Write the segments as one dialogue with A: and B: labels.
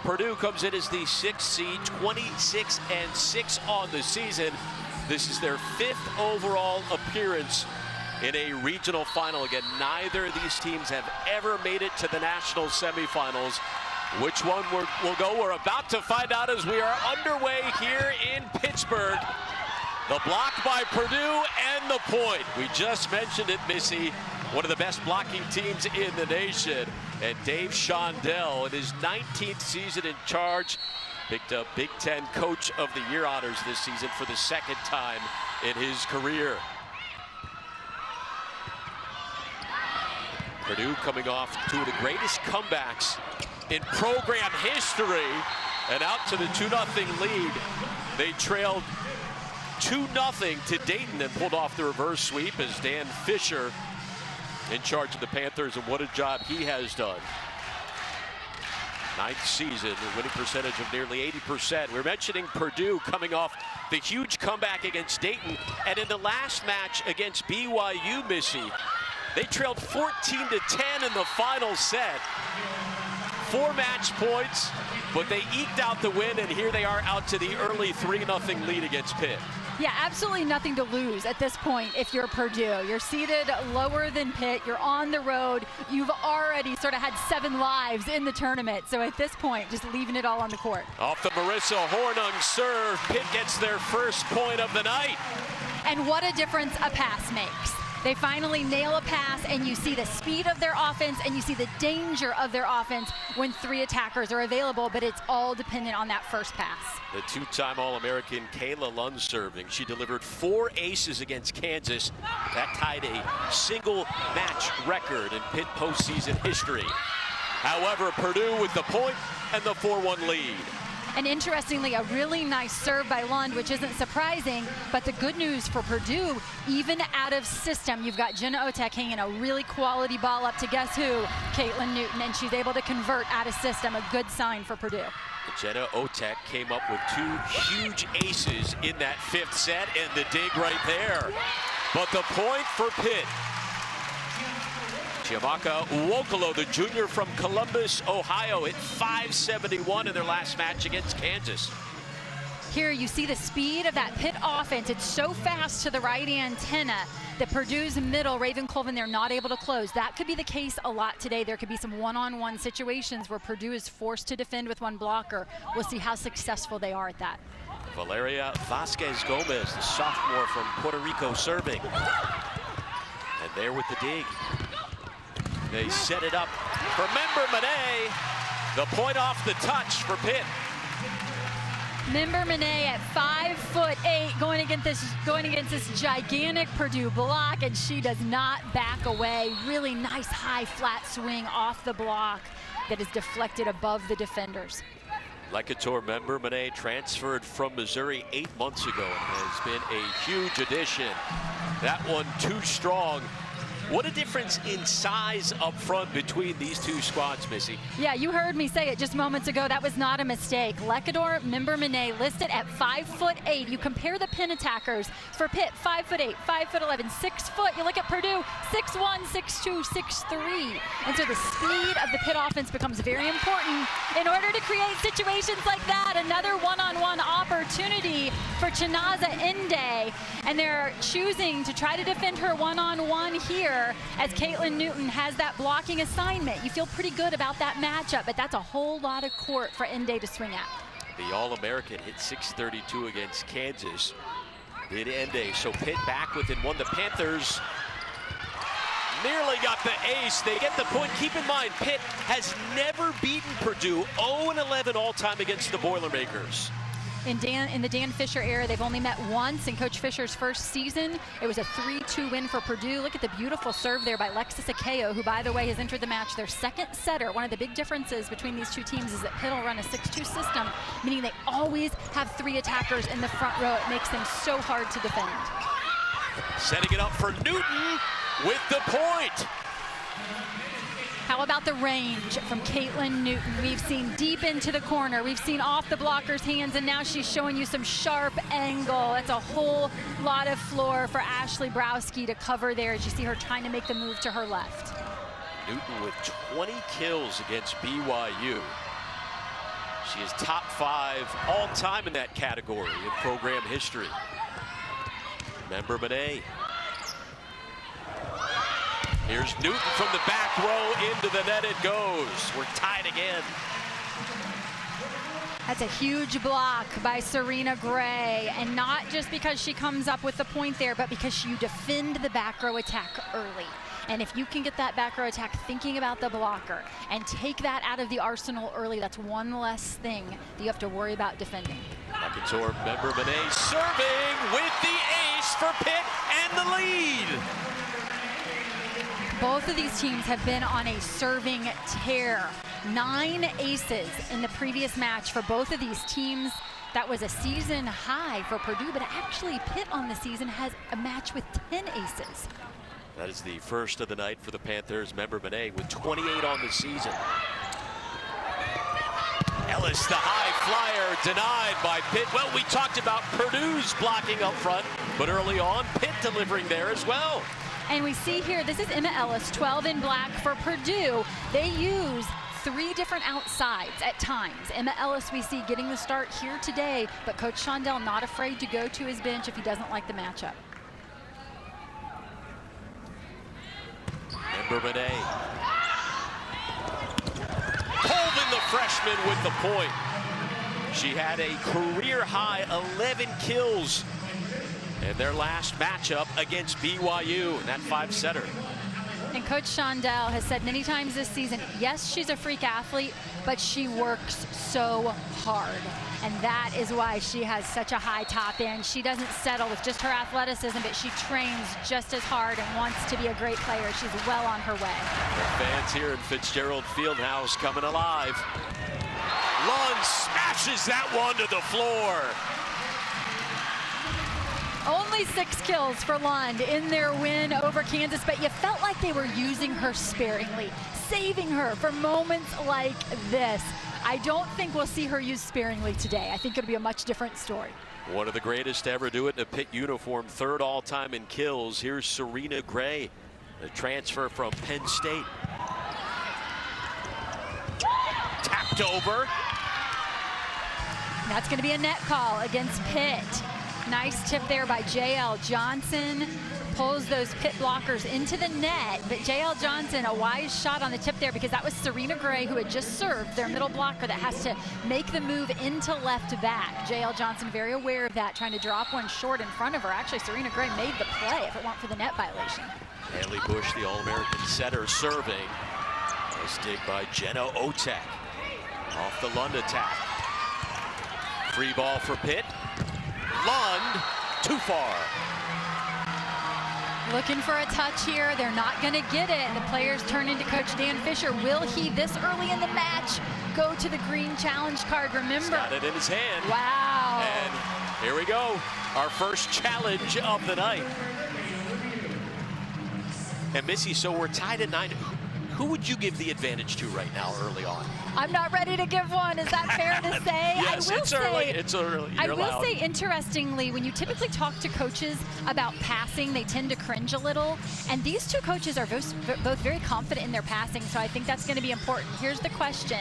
A: Purdue comes in as the 6th seed, 26-6 on the season. This is their 5th overall appearance in a regional final. Again, neither of these teams have ever made it to the national semifinals. Which one will go? We're about to find out as we are underway here in Pittsburgh. The block by Purdue and the point. We just mentioned it, Missy. One of the best blocking teams in the nation. And Dave Shondell, in his 19th season in charge, picked up Big Ten Coach of the Year honors this season for the 2nd time in his career. Purdue coming off 2 of the greatest comebacks in program history, and out to the 2-0 lead. They trailed 2-0 to Dayton and pulled off the reverse sweep as Dan Fisher in charge of the Panthers, and what a job he has done. 9th season, a winning percentage of nearly 80%. We're mentioning Purdue coming off the huge comeback against Dayton, and in the last match against BYU, Missy, they trailed 14-10 in the final set. 4 match points, but they eked out the win, and here they are out to the early 3-0 lead against Pitt.
B: Yeah, absolutely nothing to lose at this point if you're Purdue. You're seated lower than Pitt. You're on the road. You've already sort of had 7 lives in the tournament. So at this point, just leaving it all on the court.
A: Off the Marissa Hornung serve, Pitt gets their first point of the night.
B: And what a difference a pass makes. They finally nail a pass, and you see the speed of their offense, and you see the danger of their offense when 3 attackers are available, but it's all dependent on that first pass.
A: The 2-time All-American Kayla Lund serving. She delivered 4 aces against Kansas. That tied a single match record in Pitt postseason history. However, Purdue with the point and the 4-1 lead.
B: And interestingly, a really nice serve by Lund, which isn't surprising, but the good news for Purdue, even out of system, you've got Jenna Otek hanging a really quality ball up to guess who? Caitlin Newton, and she's able to convert out of system, a good sign for Purdue.
A: Jenna Otek came up with 2 huge aces in that 5th set, and the dig right there. But the point for Pitt. Chiamaka Wokolo, the junior from Columbus, Ohio, hit .571 in their last match against Kansas.
B: Here you see the speed of that Pitt offense. It's so fast to the right antenna that Purdue's middle, Raven Colvin, they're not able to close. That could be the case a lot today. There could be some one-on-one situations where Purdue is forced to defend with 1 blocker. We'll see how successful they are at that.
A: Valeria Vasquez Gomez, the sophomore from Puerto Rico, serving. And there with the dig. They set it up for Member Monet. The point off the touch for Pitt.
B: Member Monet at 5'8", going against this gigantic Purdue block, and she does not back away. Really nice high flat swing off the block that is deflected above the defenders.
A: Lecator Member Monet transferred from Missouri 8 months ago and has been a huge addition. That one too strong. What a difference in size up front between these 2 squads, Missy.
B: Yeah, you heard me say it just moments ago. That was not a mistake. Lecator Member Monet listed at 5'8". You compare the pin attackers for Pitt, 5'8", 5'11", 6 foot. You look at Purdue, 6'1", 6'2", 6'3". And so the speed of the Pitt offense becomes very important in order to create situations like that. Another one-on-one opportunity for Chinaza Inde. And they're choosing to try to defend her one-on-one here as Caitlin Newton has that blocking assignment. You feel pretty good about that matchup, but that's a whole lot of court for Inde to swing at.
A: The All-American hit .632 against Kansas. Did Inde. So Pitt back within 1. The Panthers nearly got the ace. They get the point. Keep in mind, Pitt has never beaten Purdue. 0-11 all-time against the Boilermakers.
B: In the Dan Fisher era, they've only met once in Coach Fisher's first season. It was a 3-2 win for Purdue. Look at the beautiful serve there by Lexis Akeo, who, by the way, has entered the match their 2nd setter. One of the big differences between these 2 teams is that Pitt will run a 6-2 system, meaning they always have 3 attackers in the front row. It makes them so hard to defend.
A: Setting it up for Newton with the point.
B: How about the range from Caitlin Newton? We've seen deep into the corner. We've seen off the blocker's hands, and now she's showing you some sharp angle. That's a whole lot of floor for Ashley Browski to cover there as you see her trying to make the move to her left.
A: Newton with 20 kills against BYU. She is top 5 all time in that category in program history. Member Monet. Here's Newton from the back row, into the net it goes. We're tied again.
B: That's a huge block by Serena Gray, and not just because she comes up with the point there, but because you defend the back row attack early. And if you can get that back row attack thinking about the blocker and take that out of the arsenal early, that's one less thing that you have to worry about defending.
A: McIntyre, Member Monet serving with the ace for Pitt and the lead.
B: Both of these teams have been on a serving tear. 9 aces in the previous match for both of these teams. That was a season high for Purdue, but actually Pitt on the season has a match with 10 aces.
A: That is the first of the night for the Panthers. Member Monet with 28 on the season. Ellis, the high flyer, denied by Pitt. Well, we talked about Purdue's blocking up front, but early on, Pitt delivering there as well.
B: And we see here, this is Emma Ellis, 12 in black for Purdue. They use 3 different outsides at times. Emma Ellis we see getting the start here today, but Coach Shondell not afraid to go to his bench if he doesn't like the matchup.
A: Member Monet. Colvin, the freshman, with the point. She had a career-high 11 kills in their last matchup against BYU in that 5-setter.
B: And Coach Shondell has said many times this season, yes, she's a freak athlete, but she works so hard. And that is why she has such a high top end. She doesn't settle with just her athleticism, but she trains just as hard and wants to be a great player. She's well on her way.
A: The fans here at Fitzgerald Fieldhouse coming alive. Lund smashes that one to the floor.
B: Only 6 kills for Lund in their win over Kansas, but you felt like they were using her sparingly, saving her for moments like this. I don't think we'll see her used sparingly today. I think it'll be a much different story.
A: One of the greatest to ever do it in a Pitt uniform, 3rd all-time in kills. Here's Serena Gray, the transfer from Penn State. Tapped over.
B: That's going to be a net call against Pitt. Nice tip there by J.L. Johnson. Pulls those Pitt blockers into the net, but J.L. Johnson, a wise shot on the tip there, because that was Serena Gray who had just served their middle blocker that has to make the move into left back. J.L. Johnson very aware of that, trying to drop one short in front of her. Actually, Serena Gray made the play if it weren't for the net violation.
A: Haley Bush, the All-American setter, serving. Nice dig by Jenna Otek. Off the Lund attack. Free ball for Pitt. Lund, too far.
B: Looking for a touch here. They're not going to get it. The players turn into Coach Dan Fisher. Will he, this early in the match, go to the green challenge card? Remember,
A: he's got it in his hand.
B: Wow.
A: And here we go. Our first challenge of the night. And Missy, so we're tied at 9. Who would you give the advantage to right now early on?
B: I'm not ready to give one. Is that fair to say?
A: Yes, it's early. It's early.
B: I will say, interestingly, when you typically talk to coaches about passing, they tend to cringe a little. And these 2 coaches are both very confident in their passing, so I think that's going to be important. Here's the question.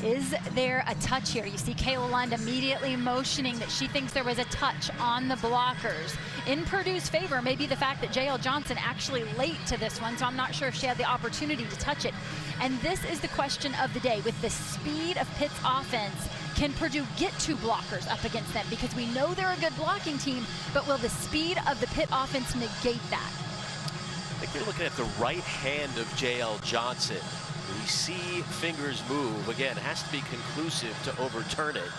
B: Is there a touch here? You see Kayla Lund immediately motioning that she thinks there was a touch on the blockers. In Purdue's favor may be the fact that J.L. Johnson actually late to this one, so I'm not sure if she had the opportunity to touch it. And this is the question of the day. With the speed of Pitt's offense, can Purdue get 2 blockers up against them? Because we know they're a good blocking team, but will the speed of the Pitt offense negate that?
A: I think you're looking at the right hand of J.L. Johnson. We see fingers move. Again, it has to be conclusive to overturn it.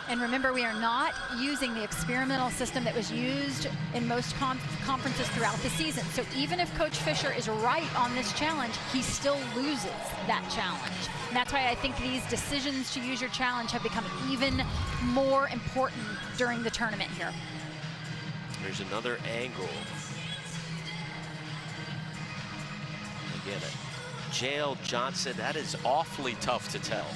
B: And remember, we are not using the experimental system that was used in most conferences throughout the season. So even if Coach Fisher is right on this challenge, he still loses that challenge. And that's why I think these decisions to use your challenge have become even more important during the tournament here.
A: There's another angle. Again, J.L. Johnson, that is awfully tough to tell.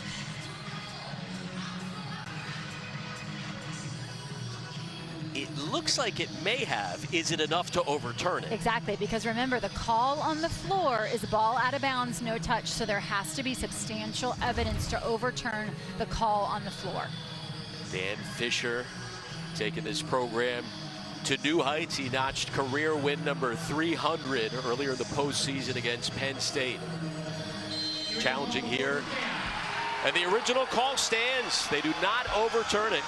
A: It looks like it may have. Is it enough to overturn it?
B: Exactly, because remember, the call on the floor is ball out of bounds, no touch, so there has to be substantial evidence to overturn the call on the floor.
A: Dan Fisher taking this program to new heights. He notched career win number 300 earlier in the postseason against Penn State. Challenging here. And the original call stands. They do not overturn it.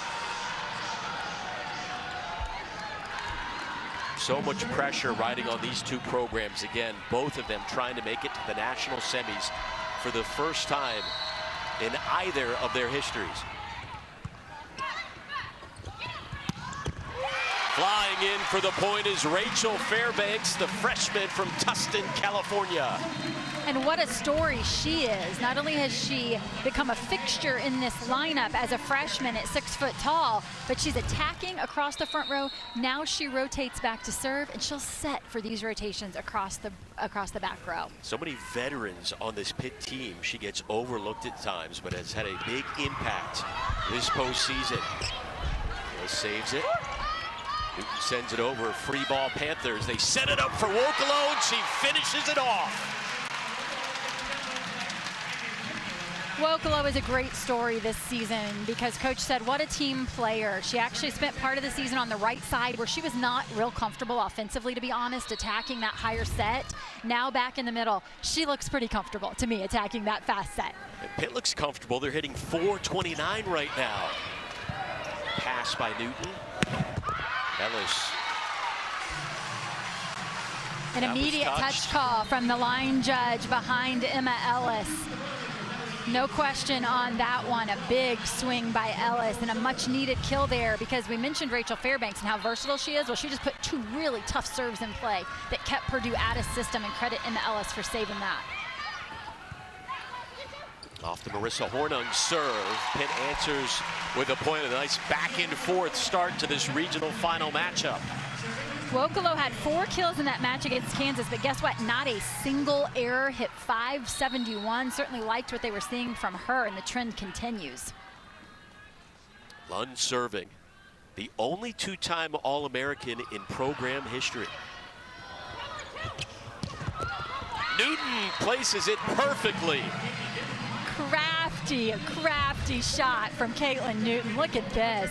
A: So much pressure riding on these two programs. Again, both of them trying to make it to the national semis for the first time in either of their histories. Flying in for the point is Rachel Fairbanks, the freshman from Tustin, California.
B: And what a story she is. Not only has she become a fixture in this lineup as a freshman at 6 foot tall, but she's attacking across the front row. Now she rotates back to serve, and she'll set for these rotations across the back row. So
A: many veterans on this Pitt team. She gets overlooked at times, but has had a big impact this postseason. Saves it. Newton sends it over. Free ball Panthers. They set it up for Wokolo, and she finishes it off.
B: Wokolo is a great story this season because Coach said, what a team player. She actually spent part of the season on the right side where she was not real comfortable offensively, to be honest, attacking that higher set. Now back in the middle, she looks pretty comfortable to me attacking that fast set.
A: And Pitt looks comfortable. They're hitting .429 right now. Pass by Newton. Ellis.
B: An immediate touch call from the line judge behind Emma Ellis. No question on that one. A big swing by Ellis and a much needed kill there because we mentioned Rachel Fairbanks and how versatile she is. Well, she just put two really tough serves in play that kept Purdue out of system, and credit Emma Ellis for saving that.
A: Off the Marissa Hornung serve. Pitt answers with a point. A nice back and forth start to this regional final matchup.
B: Wokolo had 4 kills in that match against Kansas, but guess what? Not a single error. Hit .571. Certainly liked what they were seeing from her, and the trend continues.
A: Lund serving. The only 2-time All-American in program history. Newton places it perfectly.
B: Crafty shot from Caitlin Newton. Look at this.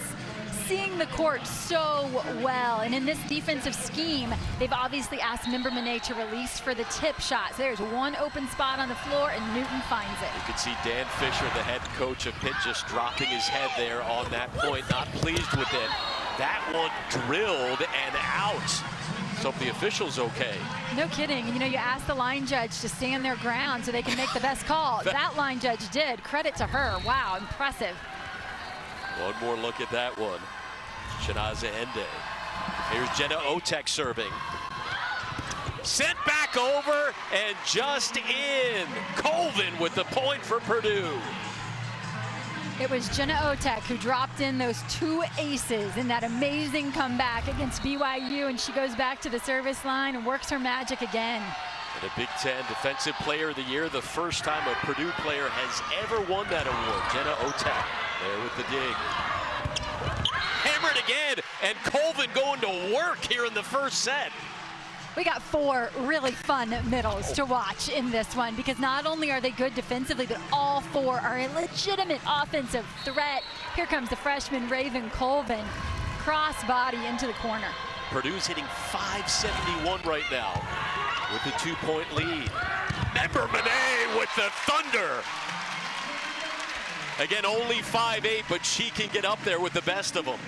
B: Seeing the court so well, and in this defensive scheme, they've obviously asked Member Monet to release for the tip shot. So there's one open spot on the floor, and Newton finds it. You
A: can see Dan Fisher, the head coach of Pitt, just dropping his head there on that point, not pleased with it. That one drilled and out. So the official's okay.
B: No kidding. You know, you ask the line judge to stand their ground so they can make the best call. That line judge did. Credit to her. Wow, impressive.
A: One more look at that one. Shanaza Ende. Here's Jenna Otek serving. Sent back over and just in. Colvin with the point for Purdue.
B: It was Jenna Otek who dropped in those 2 aces in that amazing comeback against BYU, and she goes back to the service line and works her magic again.
A: And a Big Ten Defensive Player of the Year, the first time a Purdue player has ever won that award. Jenna Otek there with the dig. Hammered again, and Colvin going to work here in the first set.
B: We got 4 really fun middles to watch in this one because not only are they good defensively, but all 4 are a legitimate offensive threat. Here comes the freshman Raven Colvin, cross body into the corner.
A: Purdue's hitting .571 right now with the 2-point lead. Member Monet with the thunder. Again, only 5'8", but she can get up there with the best of them.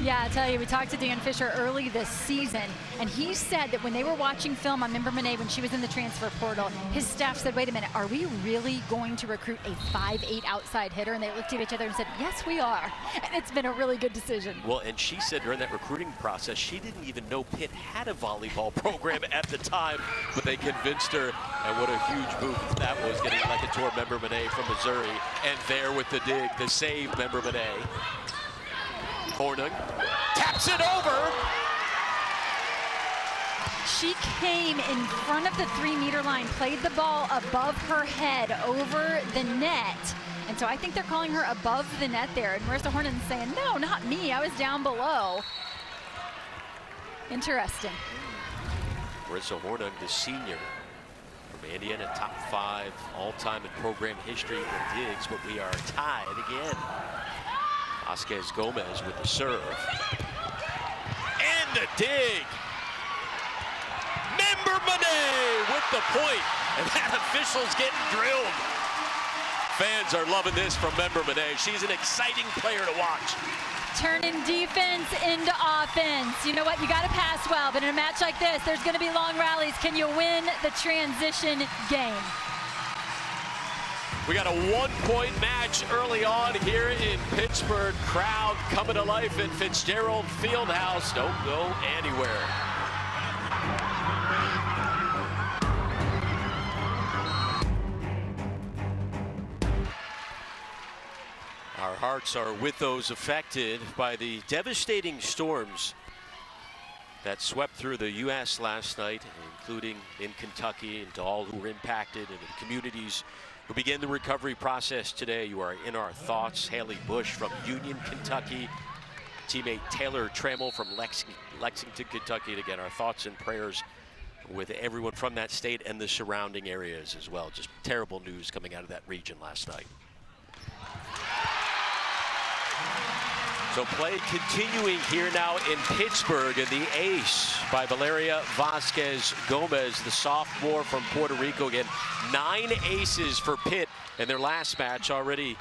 B: Yeah, I tell you, we talked to Dan Fisher early this season, and he said that when they were watching film on Member Monet when she was in the transfer portal, his staff said, wait a minute, are we really going to recruit a 5'8" outside hitter? And they looked at each other and said, yes, we are. And it's been a really good decision.
A: Well, and she said during that recruiting process, she didn't even know Pitt had a volleyball program at the time, but they convinced her, and what a huge move that was, getting like a tour Member Monet from Missouri, and there with the dig, the save Member Monet. Hornung taps it over.
B: She came in front of the 3-meter line, played the ball above her head over the net. And so I think they're calling her above the net there. And Marissa Hornung saying, no, not me. I was down below. Interesting.
A: Marissa Hornung, the senior from Indiana, top 5 all-time in program history in digs, but we are tied again. Vasquez Gomez with the serve. And the dig. Member Monet with the point, and that official's getting drilled. Fans are loving this from Member Monet. She's an exciting player to watch.
B: Turning defense into offense. You know what? You got to pass well, but in a match like this, there's going to be long rallies. Can you win the transition game?
A: We got a 1-point match early on here in Pittsburgh. Crowd coming to life at Fitzgerald Fieldhouse. Don't go anywhere. Our hearts are with those affected by the devastating storms that swept through the U.S. last night, including in Kentucky, and to all who were impacted and the communities who begin the recovery process today. You are in our thoughts. Haley Bush from Union, Kentucky, teammate Taylor Trammell from Lexington, Kentucky. And again, our thoughts and prayers with everyone from that state and the surrounding areas as well. Just terrible news coming out of that region last night. So play continuing here now in Pittsburgh, and the ace by Valeria Vasquez Gomez, the sophomore from Puerto Rico. Again, 9 aces for Pitt in their last match, already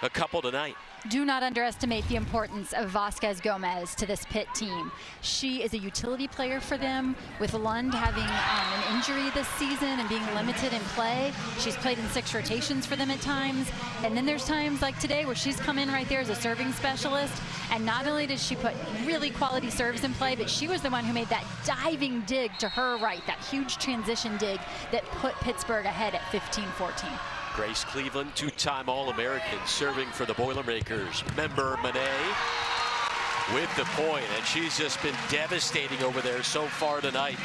A: a couple tonight.
B: Do not underestimate the importance of Vasquez Gomez to this Pitt team. She is a utility player for them, with Lund having an injury this season and being limited in play. She's played in 6 rotations for them at times. And then there's times like today where she's come in right there as a serving specialist. And not only did she put really quality serves in play, but she was the one who made that diving dig to her right, that huge transition dig that put Pittsburgh ahead at 15-14.
A: Grace Cleveland, 2-time All-American, serving for the Boilermakers. Member Monet with the point, and she's just been devastating over there so far tonight.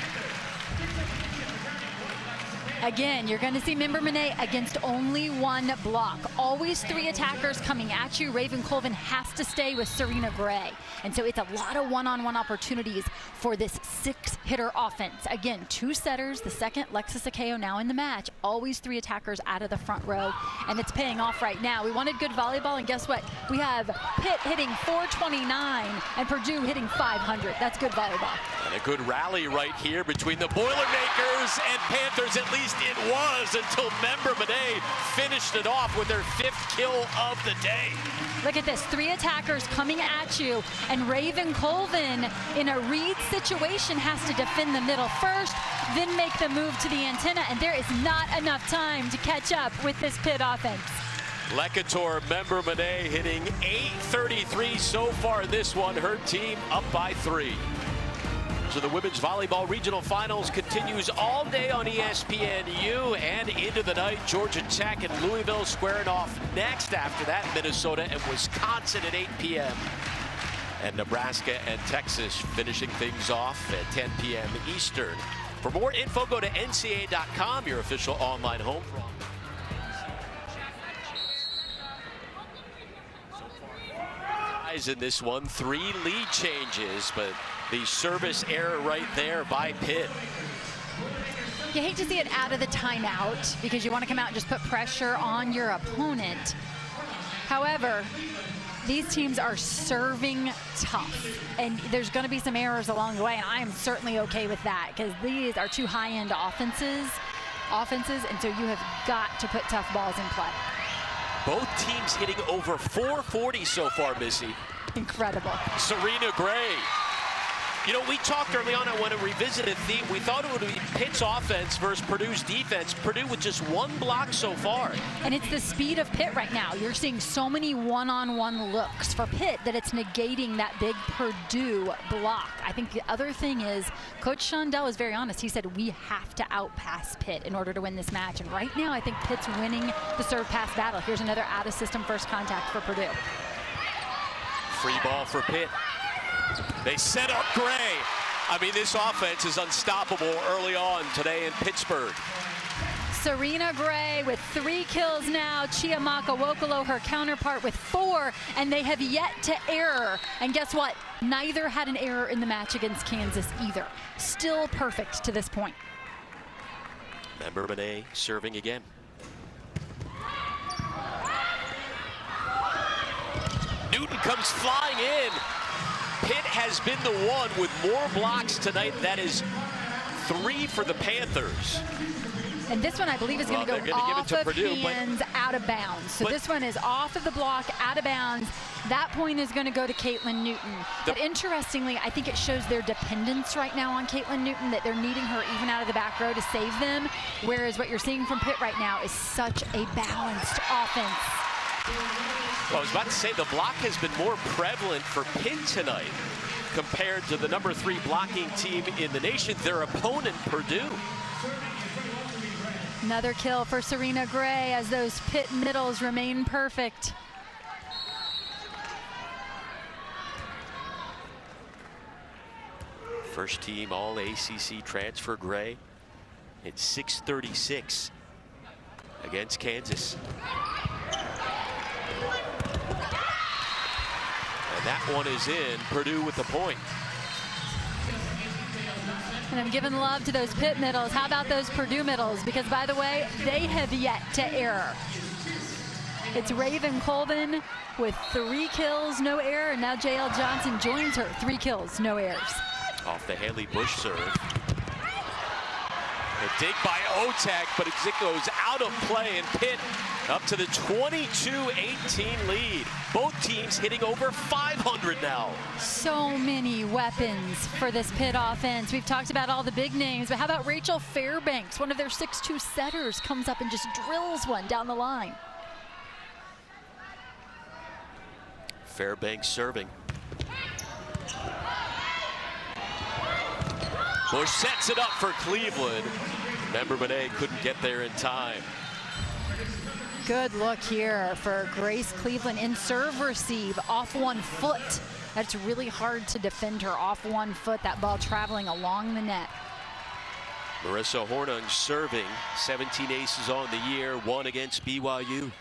B: Again, you're going to see Member Monet against only 1 block. Always 3 attackers coming at you. Raven Colvin has to stay with Serena Gray. And so it's a lot of one-on-one opportunities for this 6-hitter offense. Again, 2 setters. The second, Lexis Akeo, now in the match. Always 3 attackers out of the front row. And it's paying off right now. We wanted good volleyball, and guess what? We have Pitt hitting 429 and Purdue hitting 500. That's good volleyball.
A: And a good rally right here between the Boilermakers and Panthers. At least it was, until Member Monet finished it off with her 5th kill of the day.
B: Look at this, 3 attackers coming at you, and Raven Colvin in a read situation has to defend the middle first, then make the move to the antenna, and there is not enough time to catch up with this Pitt offense.
A: Lecator, Member Monet hitting .833 so far this one. Her team up by 3. So the women's volleyball regional finals continues all day on ESPNU and into the night. Georgia Tech and Louisville squaring off next. After that, Minnesota and Wisconsin at 8 p.m. And Nebraska and Texas finishing things off at 10 p.m. Eastern. For more info, go to ncaa.com, your official online home. In this one, 3 lead changes, but the service error right there by Pitt.
B: You hate to see it out of the timeout because you want to come out and just put pressure on your opponent. However, these teams are serving tough, and there's going to be some errors along the way, and I am certainly okay with that because these are 2 high-end offenses, and so you have got to put tough balls in play.
A: Both teams hitting over 440 so far, Missy.
B: Incredible.
A: Serena Gray. You know, we talked early on, I want to revisit a theme. We thought it would be Pitt's offense versus Purdue's defense. Purdue with just 1 block so far. And
B: it's the speed of Pitt right now. You're seeing so many one-on-one looks for Pitt that it's negating that big Purdue block. I think the other thing is, Coach Shondell is very honest. He said, we have to outpass Pitt in order to win this match. And right now, I think Pitt's winning the serve-pass battle. Here's another out-of-system first contact for Purdue.
A: Free ball for Pitt. They set up Gray. I mean, this offense is unstoppable early on today in Pittsburgh.
B: Serena Gray with 3 kills now. Chiamaka Wokolo, her counterpart, with 4, and they have yet to error. And guess what? Neither had an error in the match against Kansas either. Still perfect to this point.
A: Member Monet serving again. Newton comes flying in. Pitt has been the one with more blocks tonight. That is 3 for the Panthers.
B: And this one, I believe, is going to go off of
A: Purdue,
B: hands, out of bounds. So this one is off of the block, out of bounds. That point is going to go to Caitlin Newton. But interestingly, I think it shows their dependence right now on Caitlin Newton, that they're needing her even out of the back row to save them. Whereas what you're seeing from Pitt right now is such a balanced offense.
A: Well, I was about to say the block has been more prevalent for Pitt tonight compared to the number 3 blocking team in the nation, their opponent, Purdue.
B: Another kill for Serena Gray as those Pitt middles remain perfect.
A: First team all ACC transfer Gray. It's 6:36 against Kansas. And that one is in. Purdue with the point.
B: And I'm giving love to those Pitt middles. How about those Purdue middles? Because, by the way, they have yet to error. It's Raven Colvin with 3 kills, no error. And now JL Johnson joins her. 3 kills, no errors.
A: Off the Haley Bush serve. A dig by Otek, but it goes out of play, and Pitt up to the 22-18 lead. Both teams hitting over 500 now.
B: So many weapons for this Pitt offense. We've talked about all the big names, but how about Rachel Fairbanks? One of their 6'2" setters comes up and just drills one down the line.
A: Fairbanks serving. Bush sets it up for Cleveland. Member Monet couldn't get there in time.
B: Good look here for Grace Cleveland in serve receive off 1 foot. That's really hard to defend her off 1 foot, that ball traveling along the net.
A: Marissa Hornung serving, 17 aces on the year, 1 against BYU.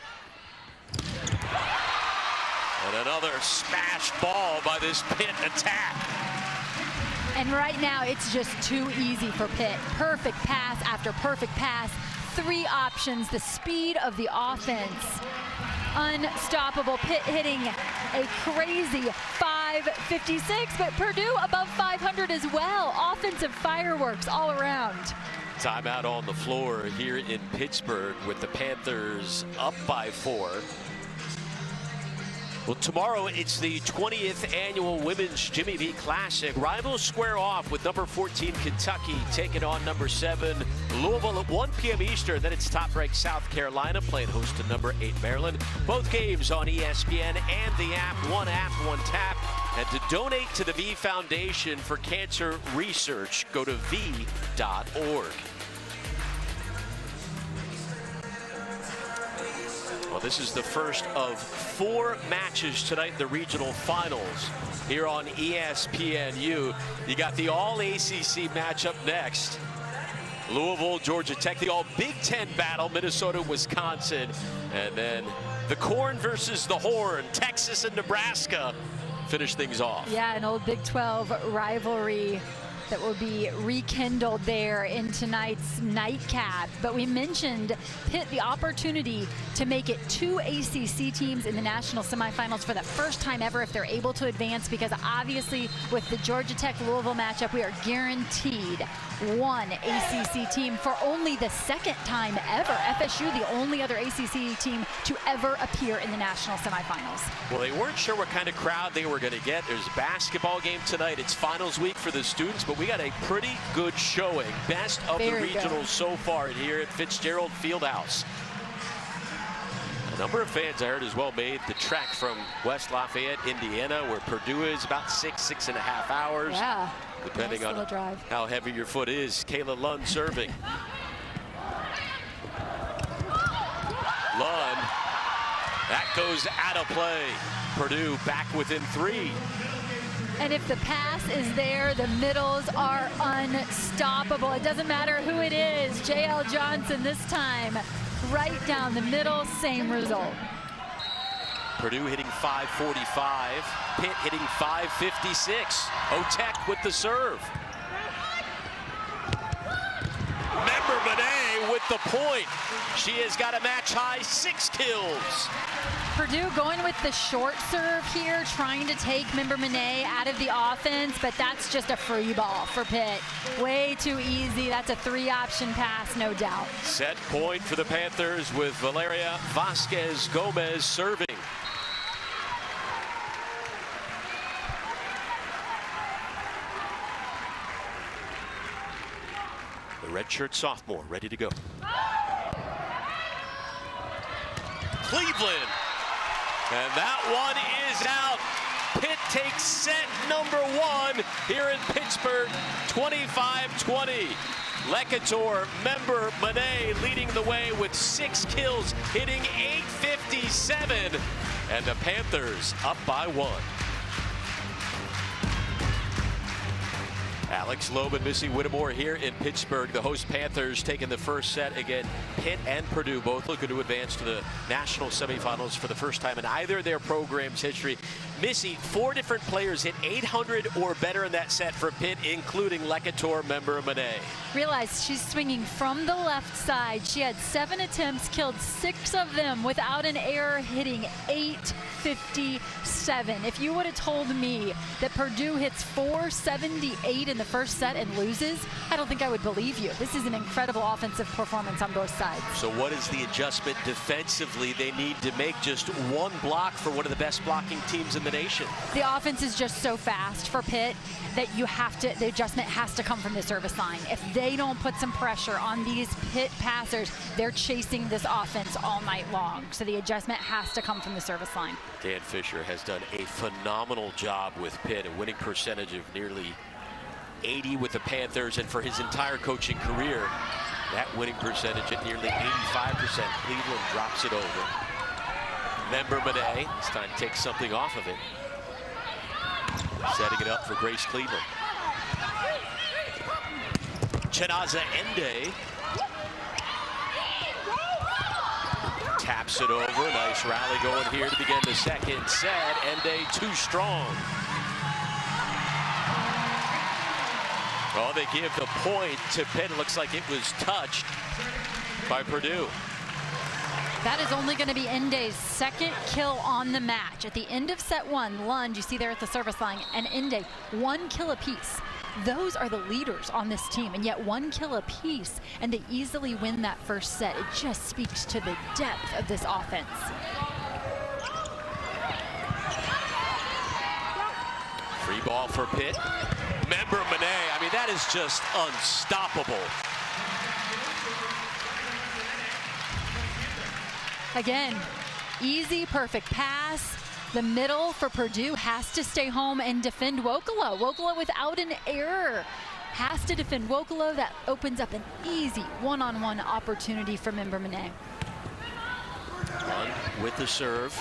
A: And another smash ball by this Pitt attack.
B: And right now, it's just too easy for Pitt. Perfect pass after perfect pass. 3 options, the speed of the offense. Unstoppable. Pitt hitting a crazy 556, but Purdue above 500 as well. Offensive fireworks all around.
A: Timeout on the floor here in Pittsburgh with the Panthers up by 4. Well, tomorrow it's the 20th annual Women's Jimmy V Classic. Rivals square off with number 14 Kentucky taking on number 7 Louisville at 1 p.m. Eastern. Then it's top-ranked South Carolina playing host to number 8 Maryland. Both games on ESPN and the app. One app, one tap. And to donate to the V Foundation for Cancer Research, go to v.org. Well, this is the first of 4 matches tonight in the regional finals here on ESPNU. You got the All-ACC matchup next. Louisville, Georgia Tech, the All-Big Ten battle, Minnesota, Wisconsin. And then the Corn versus the Horn, Texas and Nebraska finish things off.
B: Yeah, an old Big 12 rivalry that will be rekindled there in tonight's nightcap. But we mentioned Pitt, the opportunity to make it 2 ACC teams in the national semifinals for the first time ever if they're able to advance, because obviously with the Georgia Tech-Louisville matchup, we are guaranteed 1 ACC team for only the 2nd time ever. FSU, the only other ACC team to ever appear in the national semifinals.
A: Well, they weren't sure what kind of crowd they were going to get. There's a basketball game tonight. It's finals week for the students, but we got a pretty good showing. Best of the regionals so far here at Fitzgerald Fieldhouse. A number of fans I heard as well made the trek from West Lafayette, Indiana, where Purdue is, about 6.5 hours.
B: Yeah.
A: Depending on how heavy your foot is. Kayla Lund serving. Lund, that goes out of play. Purdue back within 3.
B: And if the pass is there, the middles are unstoppable. It doesn't matter who it is. J.L. Johnson this time, right down the middle, same result.
A: Purdue hitting 545, Pitt hitting 556. Otek with the serve. Member Monet with the point. She has got a match-high 6 kills.
B: Purdue going with the short serve here, trying to take Member Monet out of the offense, but that's just a free ball for Pitt. Way too easy. That's a 3-option pass, no doubt.
A: Set point for the Panthers with Valeria Vasquez Gomez serving. The redshirt sophomore ready to go. Cleveland. And that one is out. Pitt takes set number 1 here in Pittsburgh, 25-20. Lecator, Member Monet leading the way with 6 kills, hitting .857. And the Panthers up by 1. Alex Loeb and Missy Whittemore here in Pittsburgh. The host Panthers taking the first set. Again, Pitt and Purdue both looking to advance to the national semifinals for the first time in either of their program's history. Missy, 4 different players hit 800 or better in that set for Pitt, including Lecator, Member Monet.
B: Realize she's swinging from the left side. She had 7 attempts, killed 6 of them without an error, hitting .857. If you would have told me that Purdue hits .478 in the first set and loses, I don't think I would believe you. This is an incredible offensive performance on both sides.
A: So what is the adjustment defensively they need to make? Just 1 block for one of the best blocking teams in the nation.
B: The offense is just so fast for Pitt that the adjustment has to come from the service line. If they don't put some pressure on these Pitt passers, they're chasing this offense all night long. So the adjustment has to come from the service line.
A: Dan Fisher has done a phenomenal job with Pitt, a winning percentage of nearly 80 with the Panthers, and for his entire coaching career, that winning percentage at nearly 85%. Cleveland drops it over. Member Monet, it's time to take something off of it. Setting it up for Grace Cleveland. Chinaza Ende taps it over. Nice rally going here to begin the second set. Ende too strong. Oh, they give the point to Pitt. It looks like it was touched by Purdue.
B: That is only going to be Ende's 2nd kill on the match. At the end of set 1, Lund, you see there at the service line, and Ende, 1 kill apiece. Those are the leaders on this team, and yet 1 kill apiece, and they easily win that first set. It just speaks to the depth of this offense.
A: Free ball for Pitt. Member Monet, I mean, that is just unstoppable.
B: Again, easy, perfect pass. The middle for Purdue has to stay home and defend Wokolo. Wokolo without an error has to defend Wokolo. That opens up an easy one-on-one opportunity for Member Monet.
A: Lund with the serve.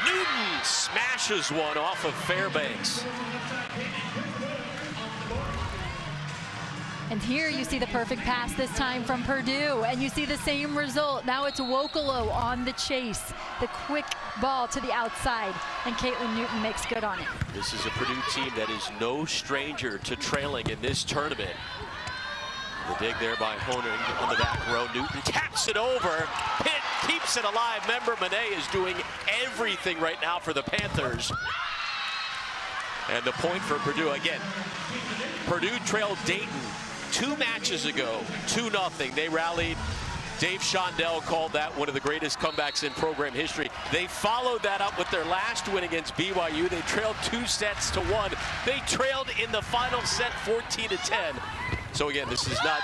A: Newton smashes one off of Fairbanks.
B: And here you see the perfect pass this time from Purdue, and you see the same result. Now it's Wokolo on the chase. The quick ball to the outside, and Caitlin Newton makes good on it.
A: This is a Purdue team that is no stranger to trailing in this tournament. The dig there by Honig on the back row. Newton taps it over. Pitt keeps it alive. Member Monet is doing everything right now for the Panthers. And the point for Purdue again. Purdue trailed Dayton 2 matches ago, 2-0. They rallied. Dave Shondell called that one of the greatest comebacks in program history. They followed that up with their last win against BYU. They trailed 2 sets to 1. They trailed in the final set 14-10. So again, this is not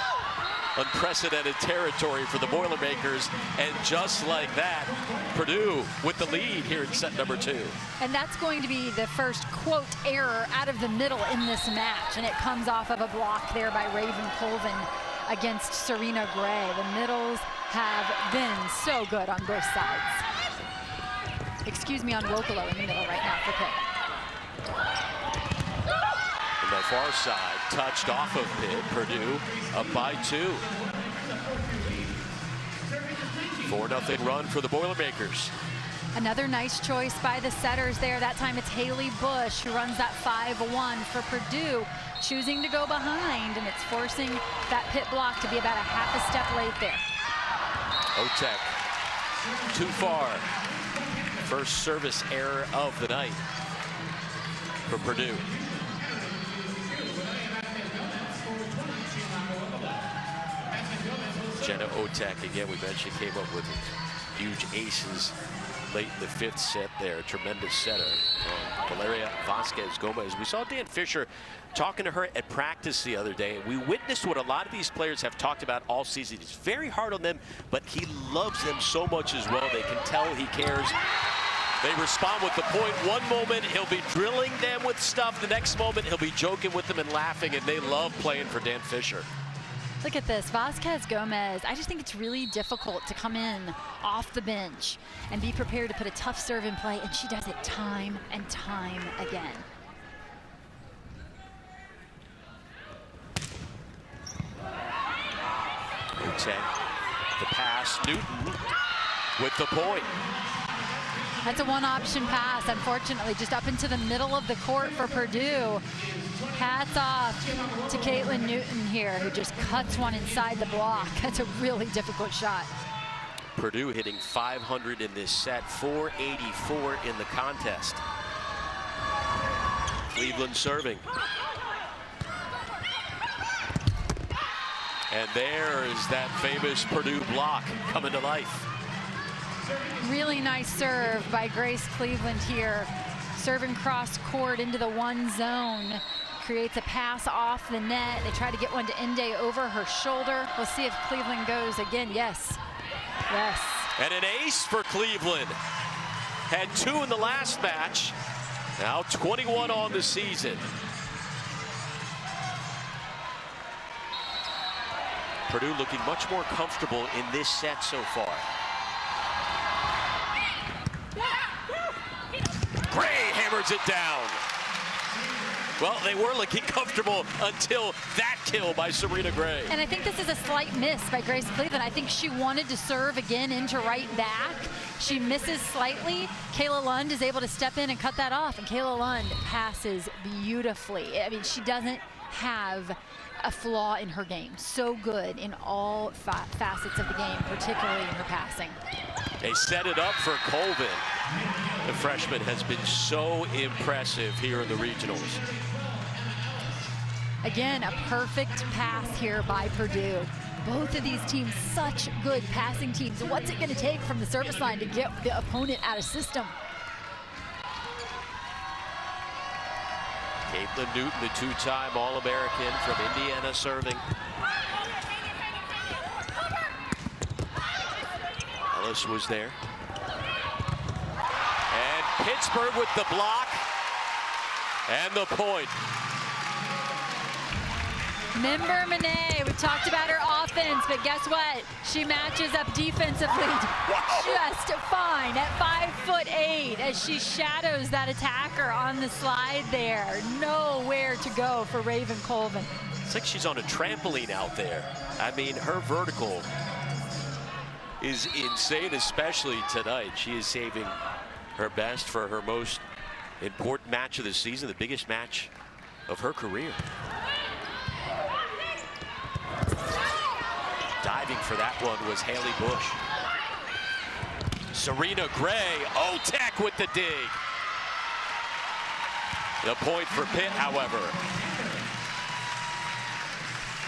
A: unprecedented territory for the Boilermakers, and just like that, Purdue with the lead here in set number 2.
B: And that's going to be the first quote error out of the middle in this match, and it comes off of a block there by Raven Colvin against Serena Gray. The middles have been so good on both sides. Excuse me, on Wokolo in the middle right now for Pitt.
A: On the far side, touched off of Pitt. Purdue up by 2. 4-0 run for the Boilermakers.
B: Another nice choice by the setters there. That time it's Haley Bush who runs that 5-1 for Purdue, choosing to go behind, and it's forcing that Pitt block to be about a half a step late there.
A: Otek too far. First service error of the night for Purdue. Jenna Otek, again, we mentioned, came up with huge aces late in the 5th set there. Tremendous setter. And Valeria Vasquez Gomez. We saw Dan Fisher talking to her at practice the other day. We witnessed what a lot of these players have talked about all season. He's very hard on them, but he loves them so much as well. They can tell he cares. They respond with the point. One moment he'll be drilling them with stuff. The next moment he'll be joking with them and laughing, and they love playing for Dan Fisher.
B: Look at this, Vasquez Gomez. I just think it's really difficult to come in off the bench and be prepared to put a tough serve in play, and she does it time and time again.
A: The pass, Newton with the point.
B: That's a one-option pass, unfortunately, just up into the middle of the court for Purdue. Hats off to Caitlin Newton here, who just cuts one inside the block. That's a really difficult shot.
A: Purdue hitting 500 in this set, 484 in the contest. Cleveland serving. And there's that famous Purdue block coming to life.
B: Really nice serve by Grace Cleveland here. Serving cross court into the one zone. Creates a pass off the net. They try to get one to Inde over her shoulder. We'll see if Cleveland goes again. Yes. Yes.
A: And an ace for Cleveland. Had 2 in the last match. Now 21 on the season. Purdue looking much more comfortable in this set so far. Gray hammers it down. Well, they were looking comfortable until that kill by Serena Gray.
B: And I think this is a slight miss by Grace Cleveland. I think she wanted to serve again into right back. She misses slightly. Kayla Lund is able to step in and cut that off, and Kayla Lund passes beautifully. I mean, she doesn't have a flaw in her game. So good in all facets of the game, particularly in her passing.
A: They set it up for Colvin. The freshman has been so impressive here in the regionals.
B: Again, a perfect pass here by Purdue. Both of these teams, such good passing teams. What's it going to take from the service line to get the opponent out of system?
A: Caitlin Newton, the 2-time All-American from Indiana, serving. Ellis was there. And Pittsburgh with the block and the point.
B: Member Monet, we talked about her offense, but guess what? She matches up defensively just fine at 5'8" as she shadows that attacker on the slide there. Nowhere to go for Raven Colvin.
A: It's like she's on a trampoline out there. I mean, her vertical is insane, especially tonight. She is saving her best for her most important match of the season, the biggest match of her career. Diving for that one was Haley Bush. Serena Gray, Otek with the dig. The point for Pitt, however.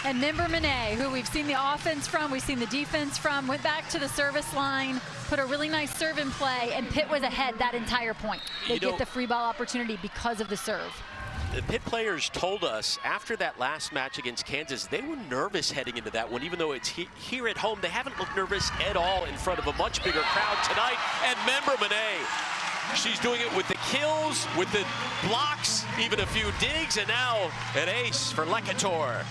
B: And Member Monet, who we've seen the offense from, we've seen the defense from, went back to the service line, put a really nice serve in play, and Pitt was ahead that entire point. They get the free ball opportunity because of the serve.
A: The Pitt players told us after that last match against Kansas, they were nervous heading into that one, even though it's here at home. They haven't looked nervous at all in front of a much bigger crowd tonight. And Member Monet, she's doing it with the kills, with the blocks, even a few digs, and now an ace for Lecator.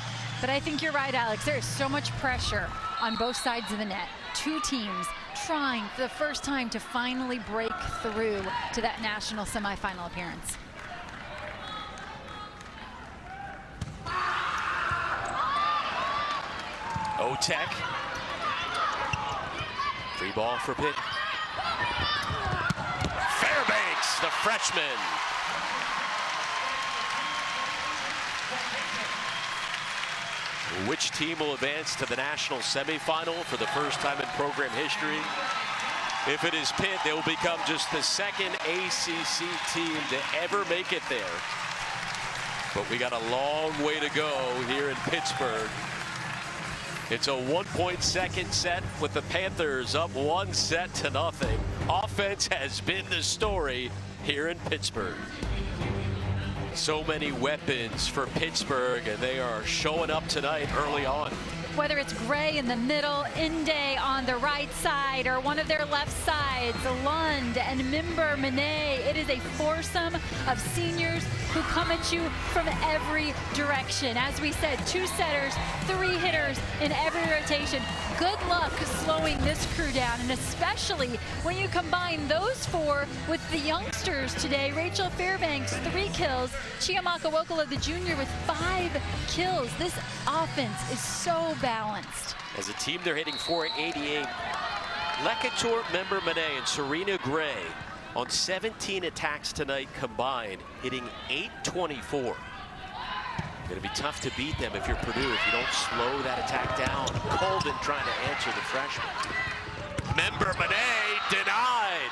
B: But I think you're right, Alex. There is so much pressure on both sides of the net. Two teams trying for the first time to finally break through to that national semifinal appearance.
A: Otek. Free ball for Pitt. Fairbanks, the freshman. Which team will advance to the national semifinal for the first time in program history? If it is Pitt, they will become just the second ACC team to ever make it there. But we got a long way to go here in Pittsburgh. It's a 1-point second set with the Panthers up 1-0. Offense has been the story here in Pittsburgh. So many weapons for Pittsburgh, and they are showing up tonight early on.
B: Whether it's Gray in the middle, Inde on the right side, or one of their left sides, Lund and Mimber Manet, it is a foursome of seniors who come at you from every direction. As we said, 2 setters, 3 hitters in every rotation. Good luck slowing this crew down, and especially when you combine those 4 with the youngsters today. Rachel Fairbanks, 3 kills. Chiamaka Wokolo, the junior, with 5 kills. This offense is so balanced.
A: As a team, they're hitting .488. Lecator, Member Manet, and Serena Gray on 17 attacks tonight combined, hitting .824. Going to be tough to beat them if you're Purdue, if you don't slow that attack down. Colvin trying to answer the freshman. Member Manet denied.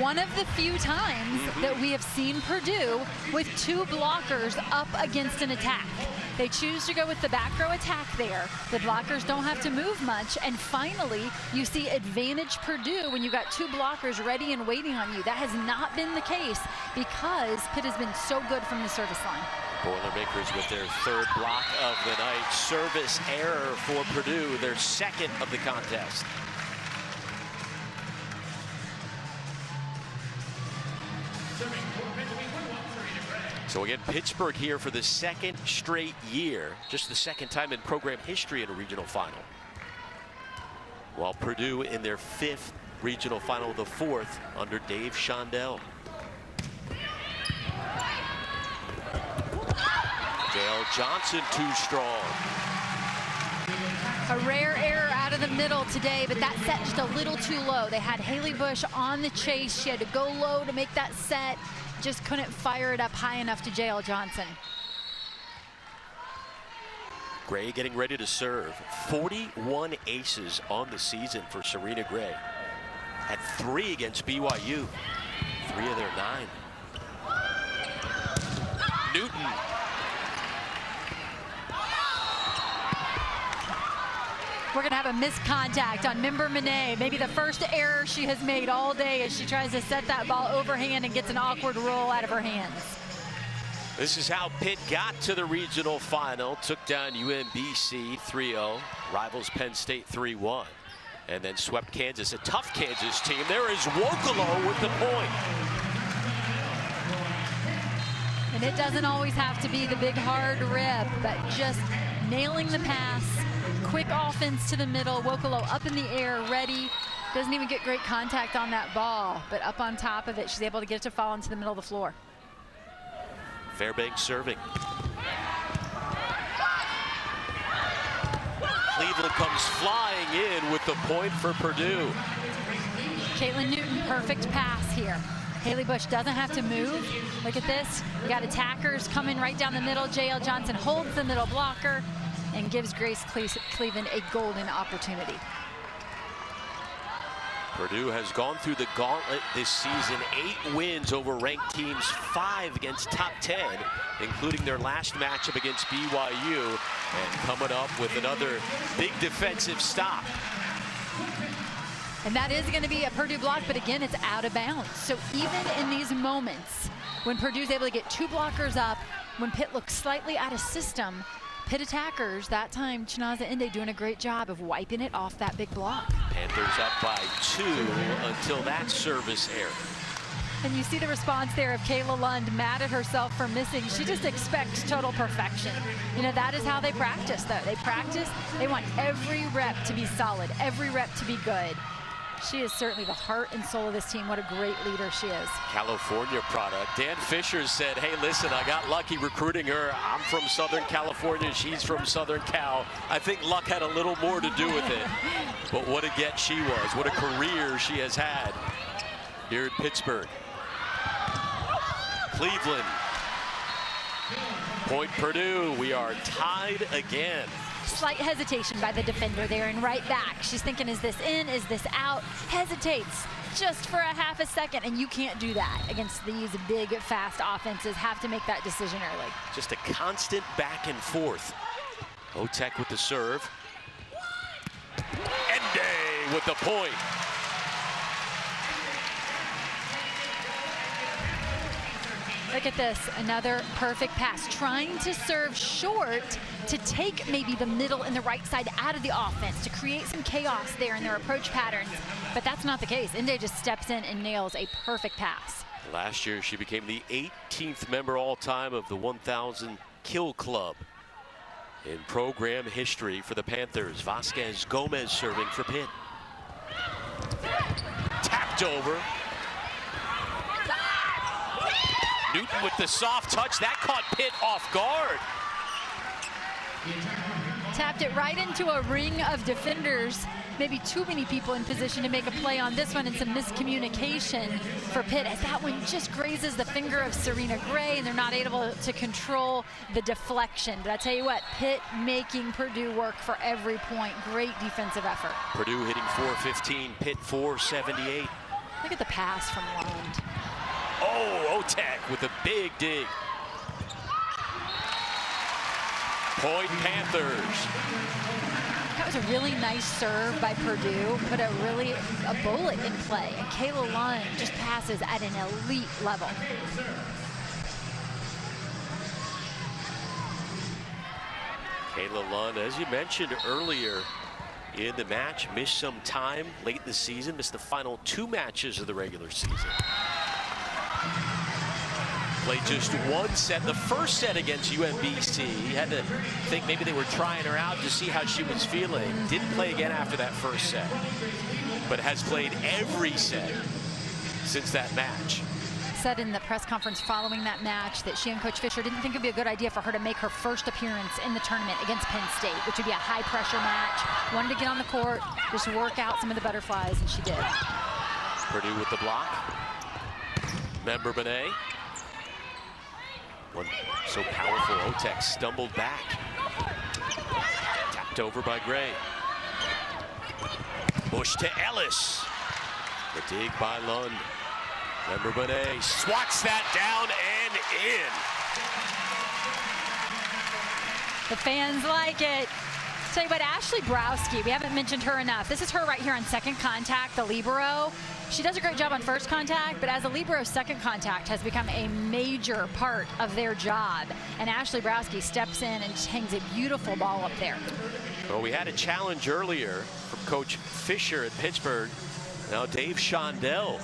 B: One of the few times that we have seen Purdue with 2 blockers up against an attack. They choose to go with the back row attack there. The blockers don't have to move much, and finally you see advantage Purdue when you got 2 blockers ready and waiting on you. That has not been the case because Pitt has been so good from the service line.
A: Boilermakers with their 3rd block of the night. Service error for Purdue, their 2nd of the contest. So again, Pittsburgh here for the 2nd straight year, just the 2nd time in program history in a regional final. While Purdue in their 5th regional final, the 4th under Dave Shondell. Dale Johnson too strong.
B: A rare error out of the middle today, but that set just a little too low. They had Haley Bush on the chase. She had to go low to make that set. Just couldn't fire it up high enough to Dale Johnson.
A: Gray getting ready to serve. 41 aces on the season for Serena Gray. Had 3 against BYU. 3 of their 9. Newton.
B: We're going to have a missed contact on Mimber Manet. Maybe the first error she has made all day as she tries to set that ball overhand and gets an awkward roll out of her hands.
A: This is how Pitt got to the regional final. Took down UMBC 3-0. Rivals Penn State 3-1. And then swept Kansas, a tough Kansas team. There is Wokolo with the point.
B: And it doesn't always have to be the big hard rip, but just nailing the pass. Quick offense to the middle. Wokolo up in the air, ready. Doesn't even get great contact on that ball, but up on top of it, she's able to get it to fall into the middle of the floor.
A: Fairbanks serving. Cleveland comes flying in with the point for Purdue.
B: Caitlin Newton, perfect pass here. Haley Bush doesn't have to move. Look at this. We got attackers coming right down the middle. J.L. Johnson holds the middle blocker and gives Grace Cleveland a golden opportunity.
A: Purdue has gone through the gauntlet this season. 8 wins over ranked teams, 5 against top 10, including their last matchup against BYU, and coming up with another big defensive stop.
B: And that is going to be a Purdue block, but again, it's out of bounds. So even in these moments, when Purdue's able to get 2 blockers up, when Pitt looks slightly out of system, Pitt attackers, that time Chinaza Inde doing a great job of wiping it off that big block.
A: Panthers up by 2 until that service error.
B: And you see the response there of Kayla Lund, mad at herself for missing. She just expects total perfection. You know, that is how they practice, though. They practice, they want every rep to be solid, every rep to be good. She is certainly the heart and soul of this team. What a great leader she is.
A: California product. Dan Fisher said, hey, listen, I got lucky recruiting her. I'm from Southern California. She's from Southern Cal. I think luck had a little more to do with it. But what a get she was. What a career she has had here at Pittsburgh. Cleveland. Point Purdue. We are tied again.
B: Slight hesitation by the defender there and right back. She's thinking, is this in? Is this out? Hesitates just for a half a second, and you can't do that against these big, fast offenses. Have to make that decision early.
A: Just a constant back and forth. Otek with the serve. Ende with the point.
B: Look at this, another perfect pass. Trying to serve short to take maybe the middle and the right side out of the offense, to create some chaos there in their approach patterns. But that's not the case. Ende just steps in and nails a perfect pass.
A: Last year, she became the 18th member all-time of the 1,000 kill club in program history for the Panthers. Vasquez Gomez serving for Pitt. Tapped over. Newton with the soft touch. That caught Pitt off guard.
B: Tapped it right into a ring of defenders. Maybe too many people in position to make a play on this one, and some miscommunication for Pitt as that one just grazes the finger of Serena Gray, and they're not able to control the deflection. But I tell you what, Pitt making Purdue work for every point. Great defensive effort.
A: Purdue hitting 415, Pitt 478.
B: Look at the pass from Lund.
A: Oh, Otek with a big dig. Point Panthers.
B: That was a really nice serve by Purdue, put a bullet in play. And Kayla Lund just passes at an elite level.
A: Kayla Lund, as you mentioned earlier in the match, missed some time late in the season, missed the final 2 matches of the regular season. Played just 1 set, the first set against UMBC. He had to think maybe they were trying her out to see how she was feeling. Didn't play again after that first set, but has played every set since that match.
B: Said in the press conference following that match that she and Coach Fisher didn't think it'd be a good idea for her to make her first appearance in the tournament against Penn State, which would be a high pressure match. Wanted to get on the court, just work out some of the butterflies, and she did.
A: Purdue with the block. Member Benet. One so powerful, Otek stumbled back. Tapped over by Gray. Bush to Ellis. The dig by Lund. Member Benet swats that down and in.
B: The fans like it. Tell you what, Ashley Browski, we haven't mentioned her enough. This is her right here on second contact, the libero. She does a great job on first contact, but as a libero, second contact has become a major part of their job. And Ashley Browski steps in and just hangs a beautiful ball up there.
A: Well, we had a challenge earlier from Coach Fisher at Pittsburgh. Now Dave Shondell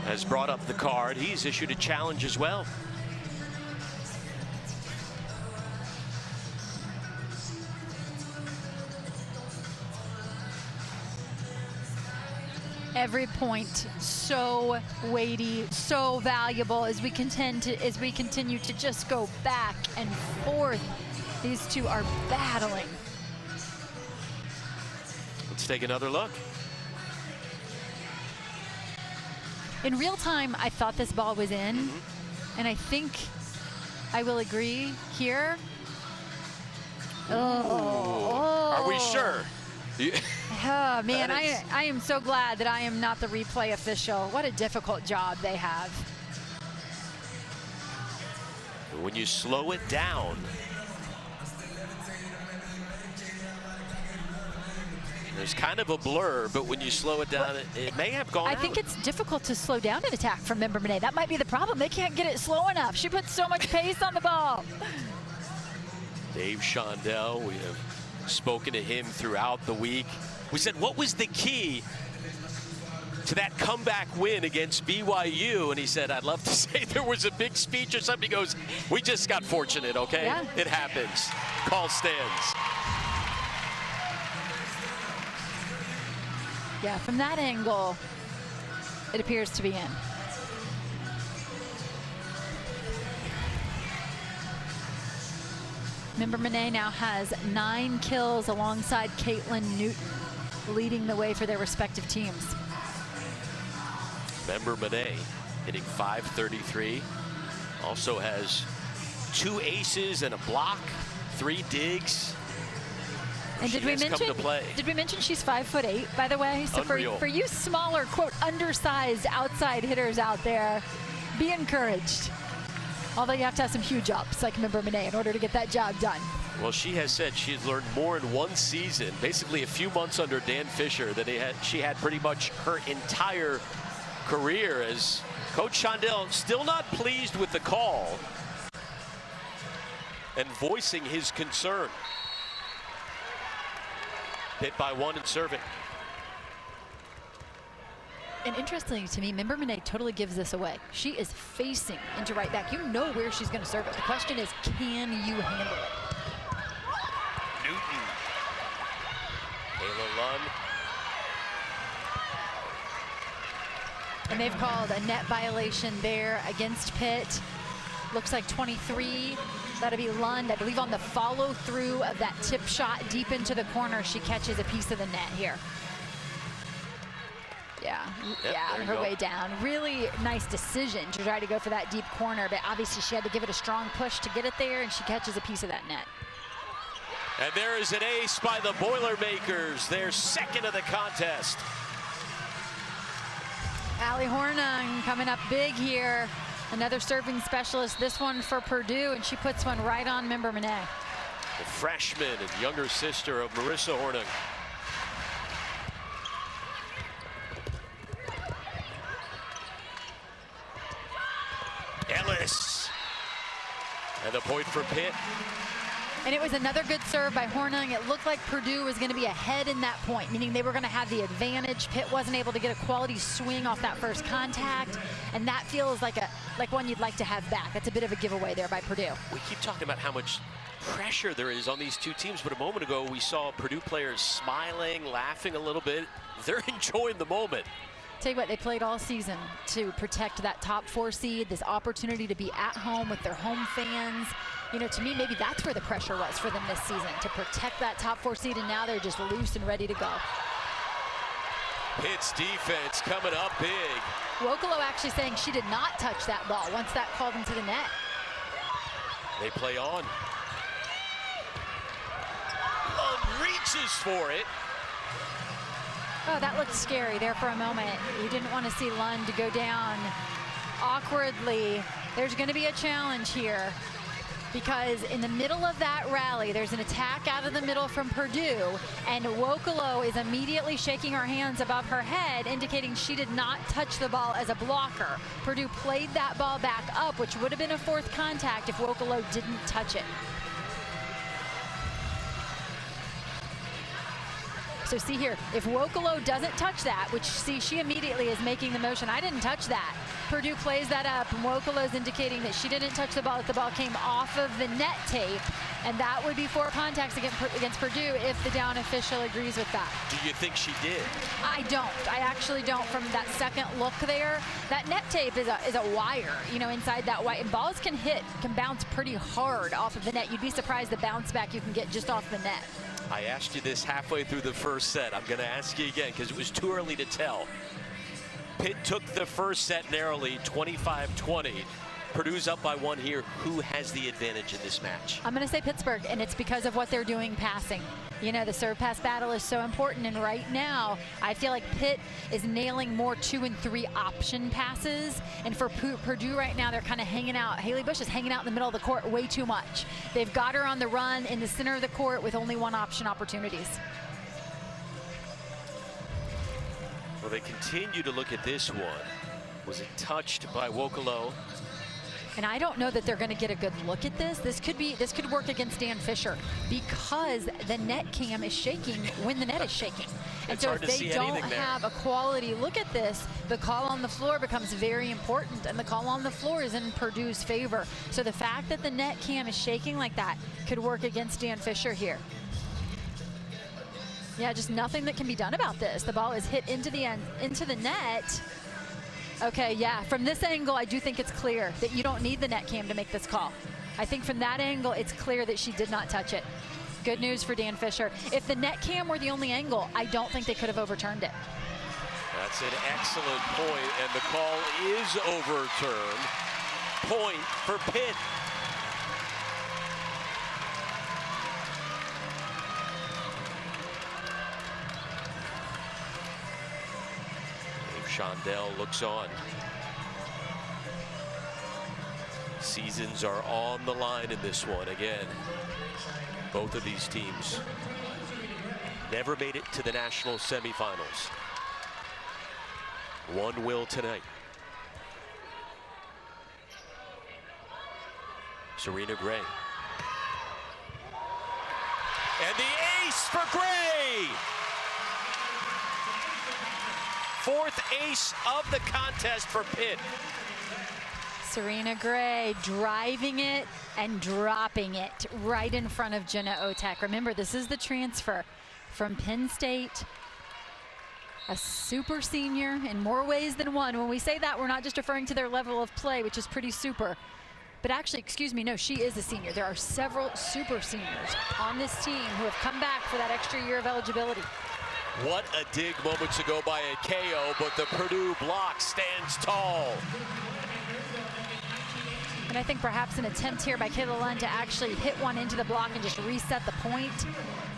A: has brought up the card. He's issued a challenge as well.
B: Every point so weighty, so valuable as we continue to just go back and forth. These two are battling.
A: Let's take another look.
B: In real time, I thought this ball was in, and I think I will agree here.
A: Are we sure?
B: Oh, man, I am so glad that I am not the replay official. What a difficult job they have.
A: When you slow it down, there's kind of a blur, but when you slow it down, it may have gone out.
B: I think it's difficult to slow down an attack from Member Benet. That might be the problem. They can't get it slow enough. She puts so much pace on the ball.
A: Dave Shondell, we have spoken to him throughout the week. We said, what was the key to that comeback win against BYU? And he said, I'd love to say there was a big speech or something. He goes, we just got fortunate, okay?
B: Yeah.
A: It happens. Call stands.
B: Yeah, from that angle, it appears to be in. Member Monet now has 9 kills alongside Caitlin Newton, leading the way for their respective teams.
A: Member Monet hitting .533. Also has 2 aces and a block, 3 digs.
B: And did we mention she's 5'8", by the way? So for you smaller, quote, undersized outside hitters out there, be encouraged. Although you have to have some huge ups like Member Monet in order to get that job done.
A: Well, she has said she's learned more in 1 season, basically a few months under Dan Fisher, than she had pretty much her entire career, as Coach Shondell still not pleased with the call and voicing his concern. Hit by 1 and serving.
B: And interestingly to me, Member Monet totally gives this away. She is facing into right back. You know where she's going to serve it. The question is, can you handle it?
A: Newton. Ayla Lund.
B: And they've called a net violation there against Pitt. Looks like 23. That'll be Lund. I believe on the follow through of that tip shot deep into the corner, she catches a piece of the net here. Yeah, her way down. Really nice decision to try to go for that deep corner, but obviously she had to give it a strong push to get it there, and she catches a piece of that net.
A: And there is an ace by the Boilermakers, their 2nd of the contest.
B: Allie Hornung coming up big here. Another serving specialist, this one for Purdue, and she puts one right on Member Monet.
A: The freshman and younger sister of Marissa Hornung. Ellis. And the point for Pitt.
B: And it was another good serve by Hornung. It looked like Purdue was going to be ahead in that point, meaning they were going to have the advantage. Pitt wasn't able to get a quality swing off that first contact, and that feels like one you'd like to have back. That's a bit of a giveaway there by Purdue.
A: We keep talking about how much pressure there is on these 2 teams, but a moment ago we saw Purdue players smiling, laughing a little bit. They're enjoying the moment.
B: Tell you what, they played all season to protect that top 4 seed, this opportunity to be at home with their home fans. You know, to me, maybe that's where the pressure was for them this season, to protect that top 4 seed, and now they're just loose and ready to go.
A: Pitt's defense coming up big.
B: Wokolo actually saying she did not touch that ball once that called into the net.
A: They play on. Lund reaches for it.
B: Oh, that looked scary there for a moment. You didn't want to see Lund go down awkwardly. There's going to be a challenge here, because in the middle of that rally, there's an attack out of the middle from Purdue, and Wokolo is immediately shaking her hands above her head, indicating she did not touch the ball as a blocker. Purdue played that ball back up, which would have been a 4th contact if Wokolo didn't touch it. So see here, if Wokolo doesn't touch that, which see, she immediately is making the motion, I didn't touch that. Purdue plays that up, and Wokolo's indicating that she didn't touch the ball, that the ball came off of the net tape, and that would be 4 contacts against Purdue if the down official agrees with that.
A: Do you think she did?
B: I don't. I actually don't. From that second look there, that net tape is a wire, you know, inside that white, and balls can bounce pretty hard off of the net. You'd be surprised the bounce back you can get just off the net.
A: I asked you this halfway through the first set. I'm going to ask you again because it was too early to tell. Pitt took the first set narrowly, 25-20. Purdue's up by 1 here. Who has the advantage in this match?
B: I'm going to say Pittsburgh, and it's because of what they're doing passing. You know, the serve-pass battle is so important, and right now, I feel like Pitt is nailing more 2 and 3 option passes, and for Purdue right now, they're kind of hanging out. Haley Bush is hanging out in the middle of the court way too much. They've got her on the run in the center of the court with only 1 option opportunities.
A: Well, they continue to look at this one. Was it touched by Wokolo?
B: And I don't know that they're going to get a good look at this. This could work against Dan Fisher, because the net cam is shaking when the net is shaking. And so if they don't have a quality look at this, the call on the floor becomes very important, and the call on the floor is in Purdue's favor. So the fact that the net cam is shaking like that could work against Dan Fisher here. Yeah, just nothing that can be done about this. The ball is hit into the net. Okay, yeah, from this angle, I do think it's clear that you don't need the net cam to make this call. I think from that angle, it's clear that she did not touch it. Good news for Dan Fisher. If the net cam were the only angle, I don't think they could have overturned it.
A: That's an excellent point, and the call is overturned. Point for Pitt. Dave Shondell looks on. Seasons are on the line in this one again. Both of these teams never made it to the national semifinals. One will tonight. Serena Gray. And the ace for Gray! Fourth ace of the contest for Pitt.
B: Serena Gray driving it and dropping it right in front of Jenna Otek. Remember, this is the transfer from Penn State. A super senior in more ways than one. When we say that, we're not just referring to their level of play, which is pretty super. But actually, excuse me, no, she is a senior. There are several super seniors on this team who have come back for that extra year of eligibility.
A: What a dig moments ago by a KO, but the Purdue block stands tall.
B: And I think perhaps an attempt here by Kayla Lund to actually hit one into the block and just reset the point,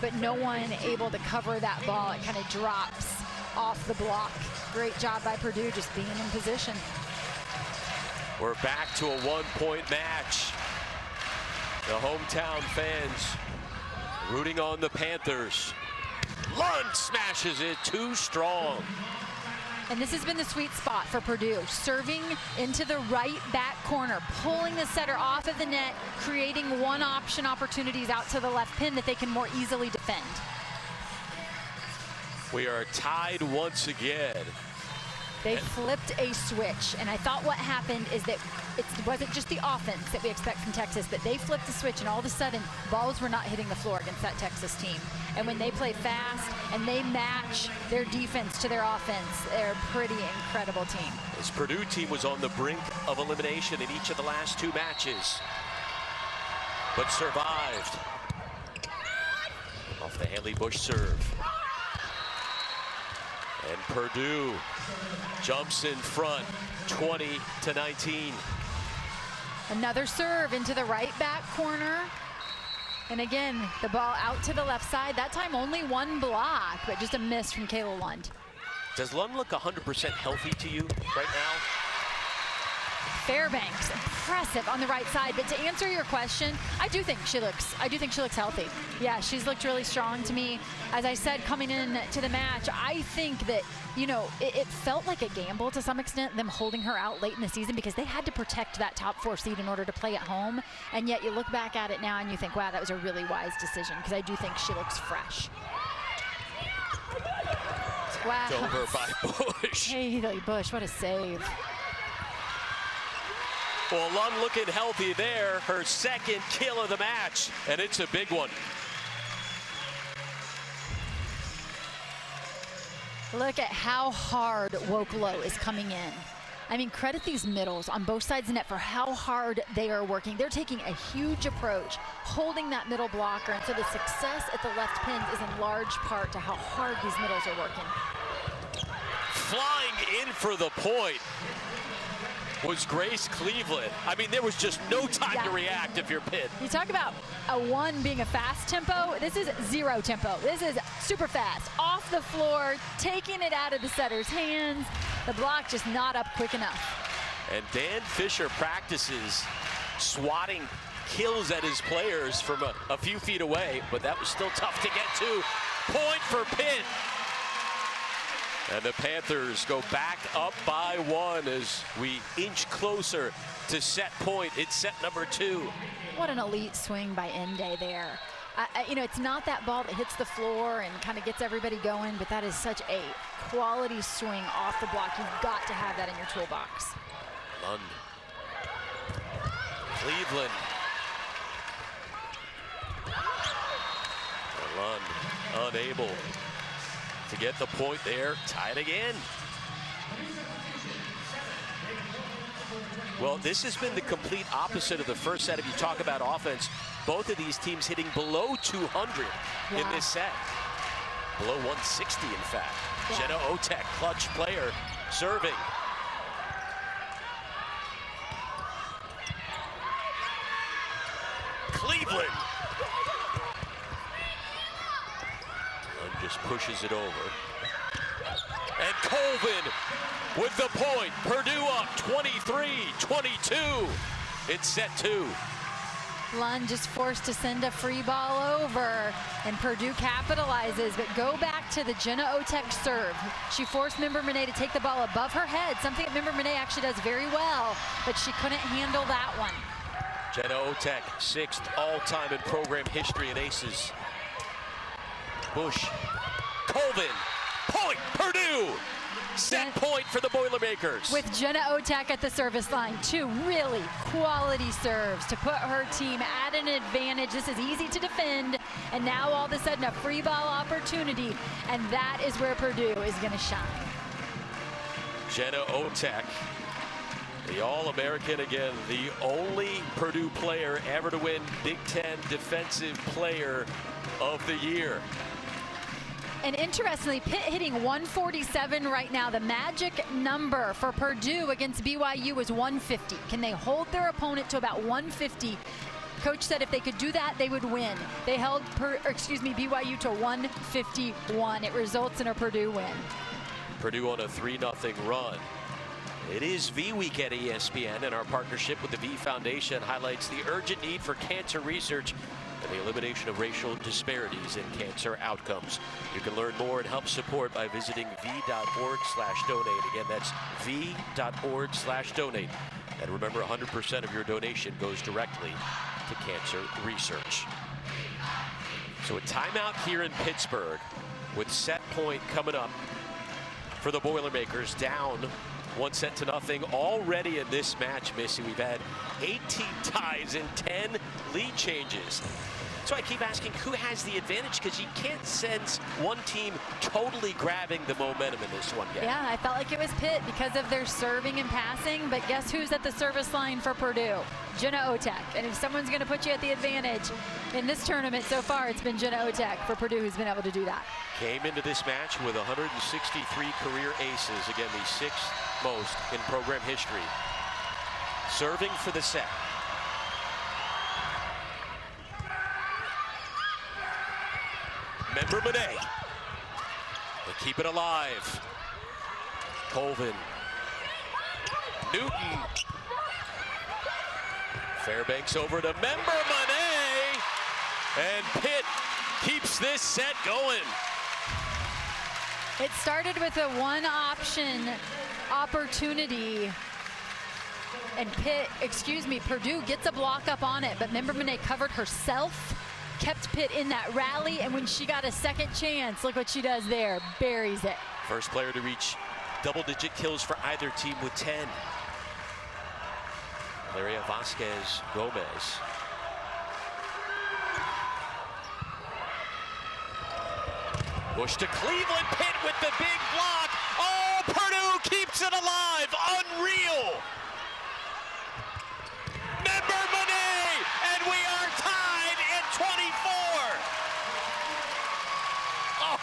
B: but no one able to cover that ball. It kind of drops off the block. Great job by Purdue just being in position.
A: We're back to a one-point match. The hometown fans rooting on the Panthers. Lund smashes it too strong.
B: And this has been the sweet spot for Purdue. Serving into the right back corner, pulling the setter off of the net, creating one-option opportunities out to the left pin that they can more easily defend.
A: We are tied once again.
B: They flipped a switch, and I thought what happened is that it wasn't just the offense that we expect from Texas, but they flipped the switch, and all of a sudden, balls were not hitting the floor against that Texas team. And when they play fast and they match their defense to their offense, they're a pretty incredible team.
A: This Purdue team was on the brink of elimination in each of the last two matches, but survived. Off the Haley Bush serve. And Purdue jumps in front, 20-19.
B: Another serve into the right back corner. And again, the ball out to the left side. That time only one block, but just a miss from Kayla Lund.
A: Does Lund look 100% healthy to you right now?
B: Fairbanks, impressive on the right side. But to answer your question, I do think she looks healthy. Yeah, she's looked really strong to me. As I said, coming in to the match, I think that, you know, it felt like a gamble to some extent, them holding her out late in the season, because they had to protect that top 4 seed in order to play at home. And yet you look back at it now and you think, wow, that was a really wise decision, because I do think she looks fresh. Wow.
A: Over by Bush.
B: Haley Bush, what a save.
A: Well, Lund looking healthy there, her second kill of the match, and it's a big one.
B: Look at how hard Woklow is coming in. I mean, credit these middles on both sides of the net for how hard they are working. They're taking a huge approach, holding that middle blocker, and so the success at the left pins is in large part to how hard these middles are working.
A: Flying in for the point was Grace Cleveland. I mean, there was just no time to react if you're Pitt.
B: You talk about a 1 being a fast tempo. This is 0 tempo. This is super fast. Off the floor, taking it out of the setter's hands. The block just not up quick enough.
A: And Dan Fisher practices swatting kills at his players from a few feet away, but that was still tough to get to. Point for Pitt. And the Panthers go back up by 1 as we inch closer to set point. It's set number 2.
B: What an elite swing by Ende there. You know, it's not that ball that hits the floor and kind of gets everybody going, but that is such a quality swing off the block. You've got to have that in your toolbox.
A: Lund. Cleveland. Lund unable to get the point there, tied again. Well, this has been the complete opposite of the first set. If you talk about offense, both of these teams hitting below 200 in this set. Below 160, in fact. Jenna Otek, clutch player, serving. Cleveland. And just pushes it over. And Colvin with the point. Purdue up 23-22. It's set 2.
B: Lund just forced to send a free ball over, and Purdue capitalizes, but go back to the Jenna Otek serve. She forced Member Monet to take the ball above her head, something that Member Monet actually does very well, but she couldn't handle that one.
A: Jenna Otek, 6th all-time in program history in aces. Bush, Colvin, point, Purdue! Set point for the Boilermakers.
B: With Jenna Otek at the service line, 2 really quality serves to put her team at an advantage. This is easy to defend, and now all of a sudden a free ball opportunity, and that is where Purdue is going to shine.
A: Jenna Otek, the All-American again, the only Purdue player ever to win Big Ten Defensive Player of the Year.
B: And interestingly, Pitt hitting 147 right now. The magic number for Purdue against BYU was 150. Can they hold their opponent to about 150? Coach said if they could do that, they would win. They held BYU to 151. It results in a Purdue win.
A: Purdue on a 3-0 run. It is V Week at ESPN, and our partnership with the V Foundation highlights the urgent need for cancer research and the elimination of racial disparities in cancer outcomes. You can learn more and help support by visiting v.org/donate. Again, that's v.org/donate. And remember, 100% of your donation goes directly to cancer research. So a timeout here in Pittsburgh with set point coming up for the Boilermakers, down 1-0 already in this match. Missy, we've had 18 ties and 10 lead changes. So I keep asking, who has the advantage? Because you can't sense one team totally grabbing the momentum in this one yet.
B: Yeah, I felt like it was Pitt because of their serving and passing, but guess who's at the service line for Purdue? Jenna Otek. And if someone's going to put you at the advantage in this tournament so far, it's been Jenna Otek for Purdue who's been able to do that.
A: Came into this match with 163 career aces. Again, the 6th most in program history. Serving for the set. Member Monet. They keep it alive. Colvin. Newton. Fairbanks over to Member Monet. And Pitt keeps this set going.
B: It started with a one-option opportunity, and Purdue gets a block up on it, but Member Monet covered herself, kept Pitt in that rally, and when she got a second chance, look what she does there, buries it.
A: First player to reach double-digit kills for either team with 10. Valeria Vasquez Gomez. Bush to Cleveland, Pitt with the big block. Oh, Purdue keeps it alive. Unreal. Member Monet, and we are tied at 24. Oh.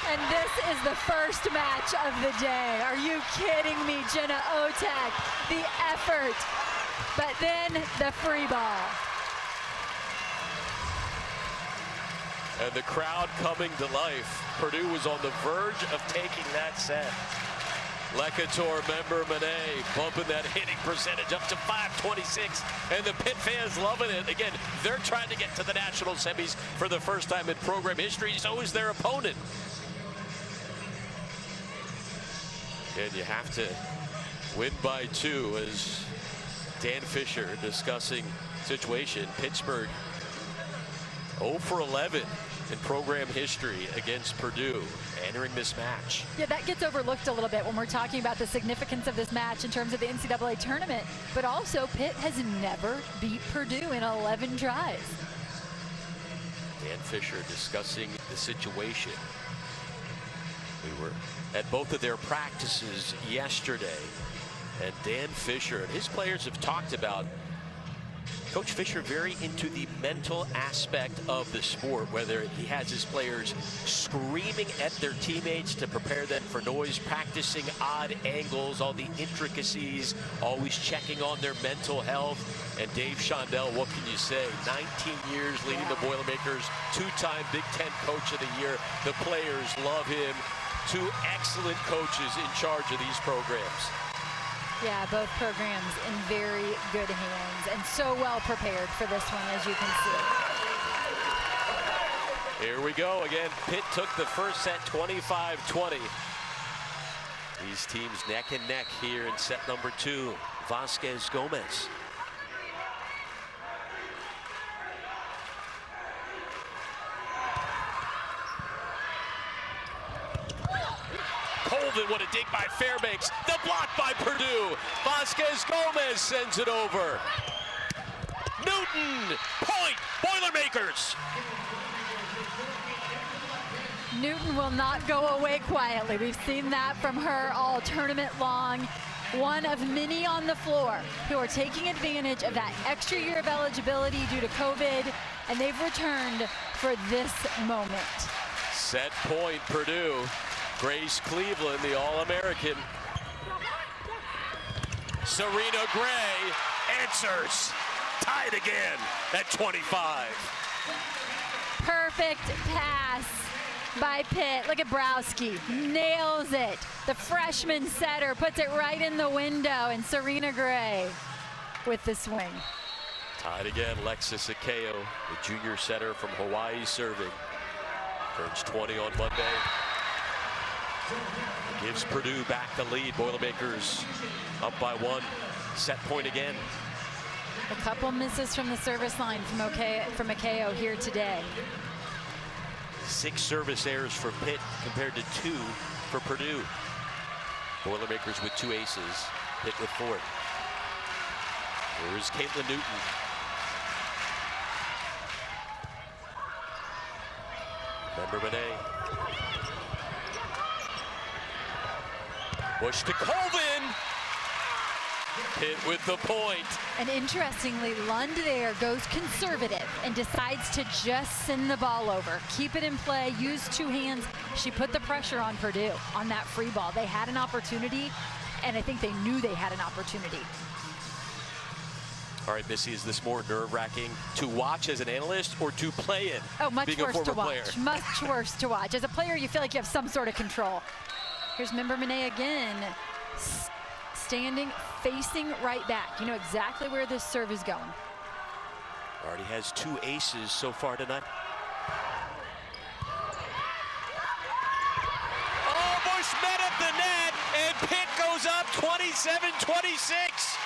B: And this is the first match of the day. Are you kidding me, Jenna Otek? The effort, but then the free ball.
A: And the crowd coming to life. Purdue was on the verge of taking that set. Lecator, Member Monet, bumping that hitting percentage up to 526. And the Pitt fans loving it. Again, they're trying to get to the national semis for the first time in program history. So is their opponent. And you have to win by 2, as Dan Fisher discussing situation. Pittsburgh 0 for 11 in program history against Purdue entering this match.
B: Yeah, that gets overlooked a little bit when we're talking about the significance of this match in terms of the NCAA tournament, but also Pitt has never beat Purdue in 11 tries.
A: Dan Fisher discussing the situation. We were at both of their practices yesterday, and Dan Fisher and his players have talked about Coach Fisher very into the mental aspect of the sport, whether he has his players screaming at their teammates to prepare them for noise, practicing odd angles, all the intricacies, always checking on their mental health. And Dave Shondell, what can you say? 19 years leading the Boilermakers, two-time Big Ten Coach of the Year. The players love him. Two excellent coaches in charge of these programs.
B: Yeah, both programs in very good hands and so well prepared for this one, as you can see.
A: Here we go again. Pitt took the first set 25-20. These teams neck and neck here in set number 2. Vasquez Gomez. Colvin, what a dig by Fairbanks. The block by Purdue. Vasquez Gomez sends it over. Newton, point, Boilermakers.
B: Newton will not go away quietly. We've seen that from her all tournament long. One of many on the floor who are taking advantage of that extra year of eligibility due to COVID, and they've returned for this moment.
A: Set point, Purdue. Grace Cleveland, the All-American. Serena Gray answers. Tied again at 25.
B: Perfect pass by Pitt. Look at Browski. Nails it. The freshman setter puts it right in the window, and Serena Gray with the swing.
A: Tied again, Lexis Akeo, the junior setter from Hawaii, serving. Turns 20 on Monday. Gives Purdue back the lead. Boilermakers up by 1. Set point again.
B: A couple misses from the service line from Akeo here today.
A: 6 service errors for Pitt compared to 2 for Purdue. Boilermakers with 2 aces. Pitt with 4. Here's Caitlin Newton. Member Benet. Bush to Colvin. Pitt with the point.
B: And interestingly, Lund there goes conservative and decides to just send the ball over. Keep it in play, use 2 hands. She put the pressure on Purdue on that free ball. They had an opportunity, and I think they knew they had an opportunity.
A: All right, Missy, is this more nerve-wracking to watch as an analyst or to play in?
B: Oh, much worse to watch.
A: Player?
B: Much worse to watch. As a player, you feel like you have some sort of control. Here's Member Monet again, standing, facing right back. You know exactly where this serve is going.
A: Already has 2 aces so far tonight. Oh, Bush met up the net, and Pitt goes up 27-26.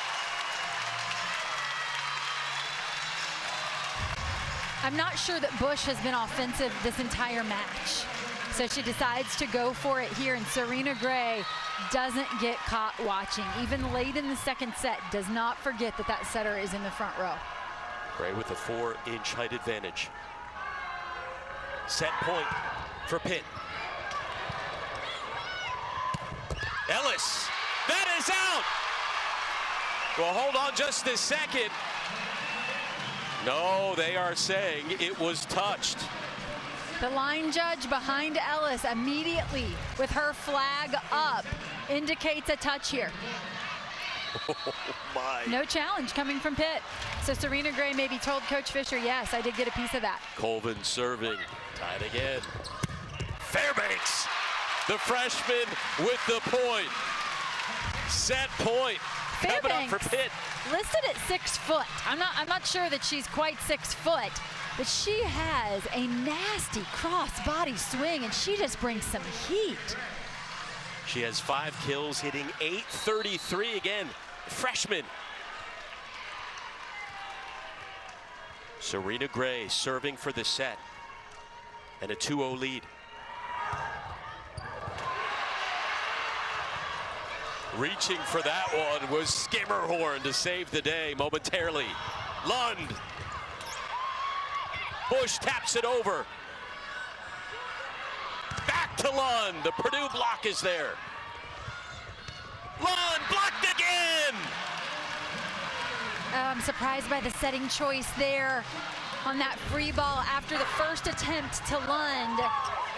B: I'm not sure that Bush has been offensive this entire match. So she decides to go for it here, and Serena Gray doesn't get caught watching. Even late in the second set, does not forget that that setter is in the front row.
A: Gray with a 4-inch height advantage. Set point for Pitt. Ellis, that is out. Well, hold on just a second. No, they are saying it was touched.
B: The line judge behind Ellis immediately with her flag up indicates a touch here.
A: Oh my.
B: No challenge coming from Pitt. So Serena Gray maybe told Coach Fisher, yes, I did get a piece of that.
A: Colvin serving, tied again. Fairbanks, the freshman with the point. Set point. Coming up for Pitt.
B: Listed at 6 foot. I'm not sure that she's quite 6 foot, but she has a nasty cross-body swing, and she just brings some heat.
A: She has 5 kills, hitting .833 again. Freshman. Serena Gray serving for the set, and a 2-0 lead. Reaching for that one was Skimmerhorn to save the day momentarily. Lund. Bush taps it over. Back to Lund. The Purdue block is there. Lund blocked again.
B: I'm surprised by the setting choice there on that free ball after the first attempt to Lund.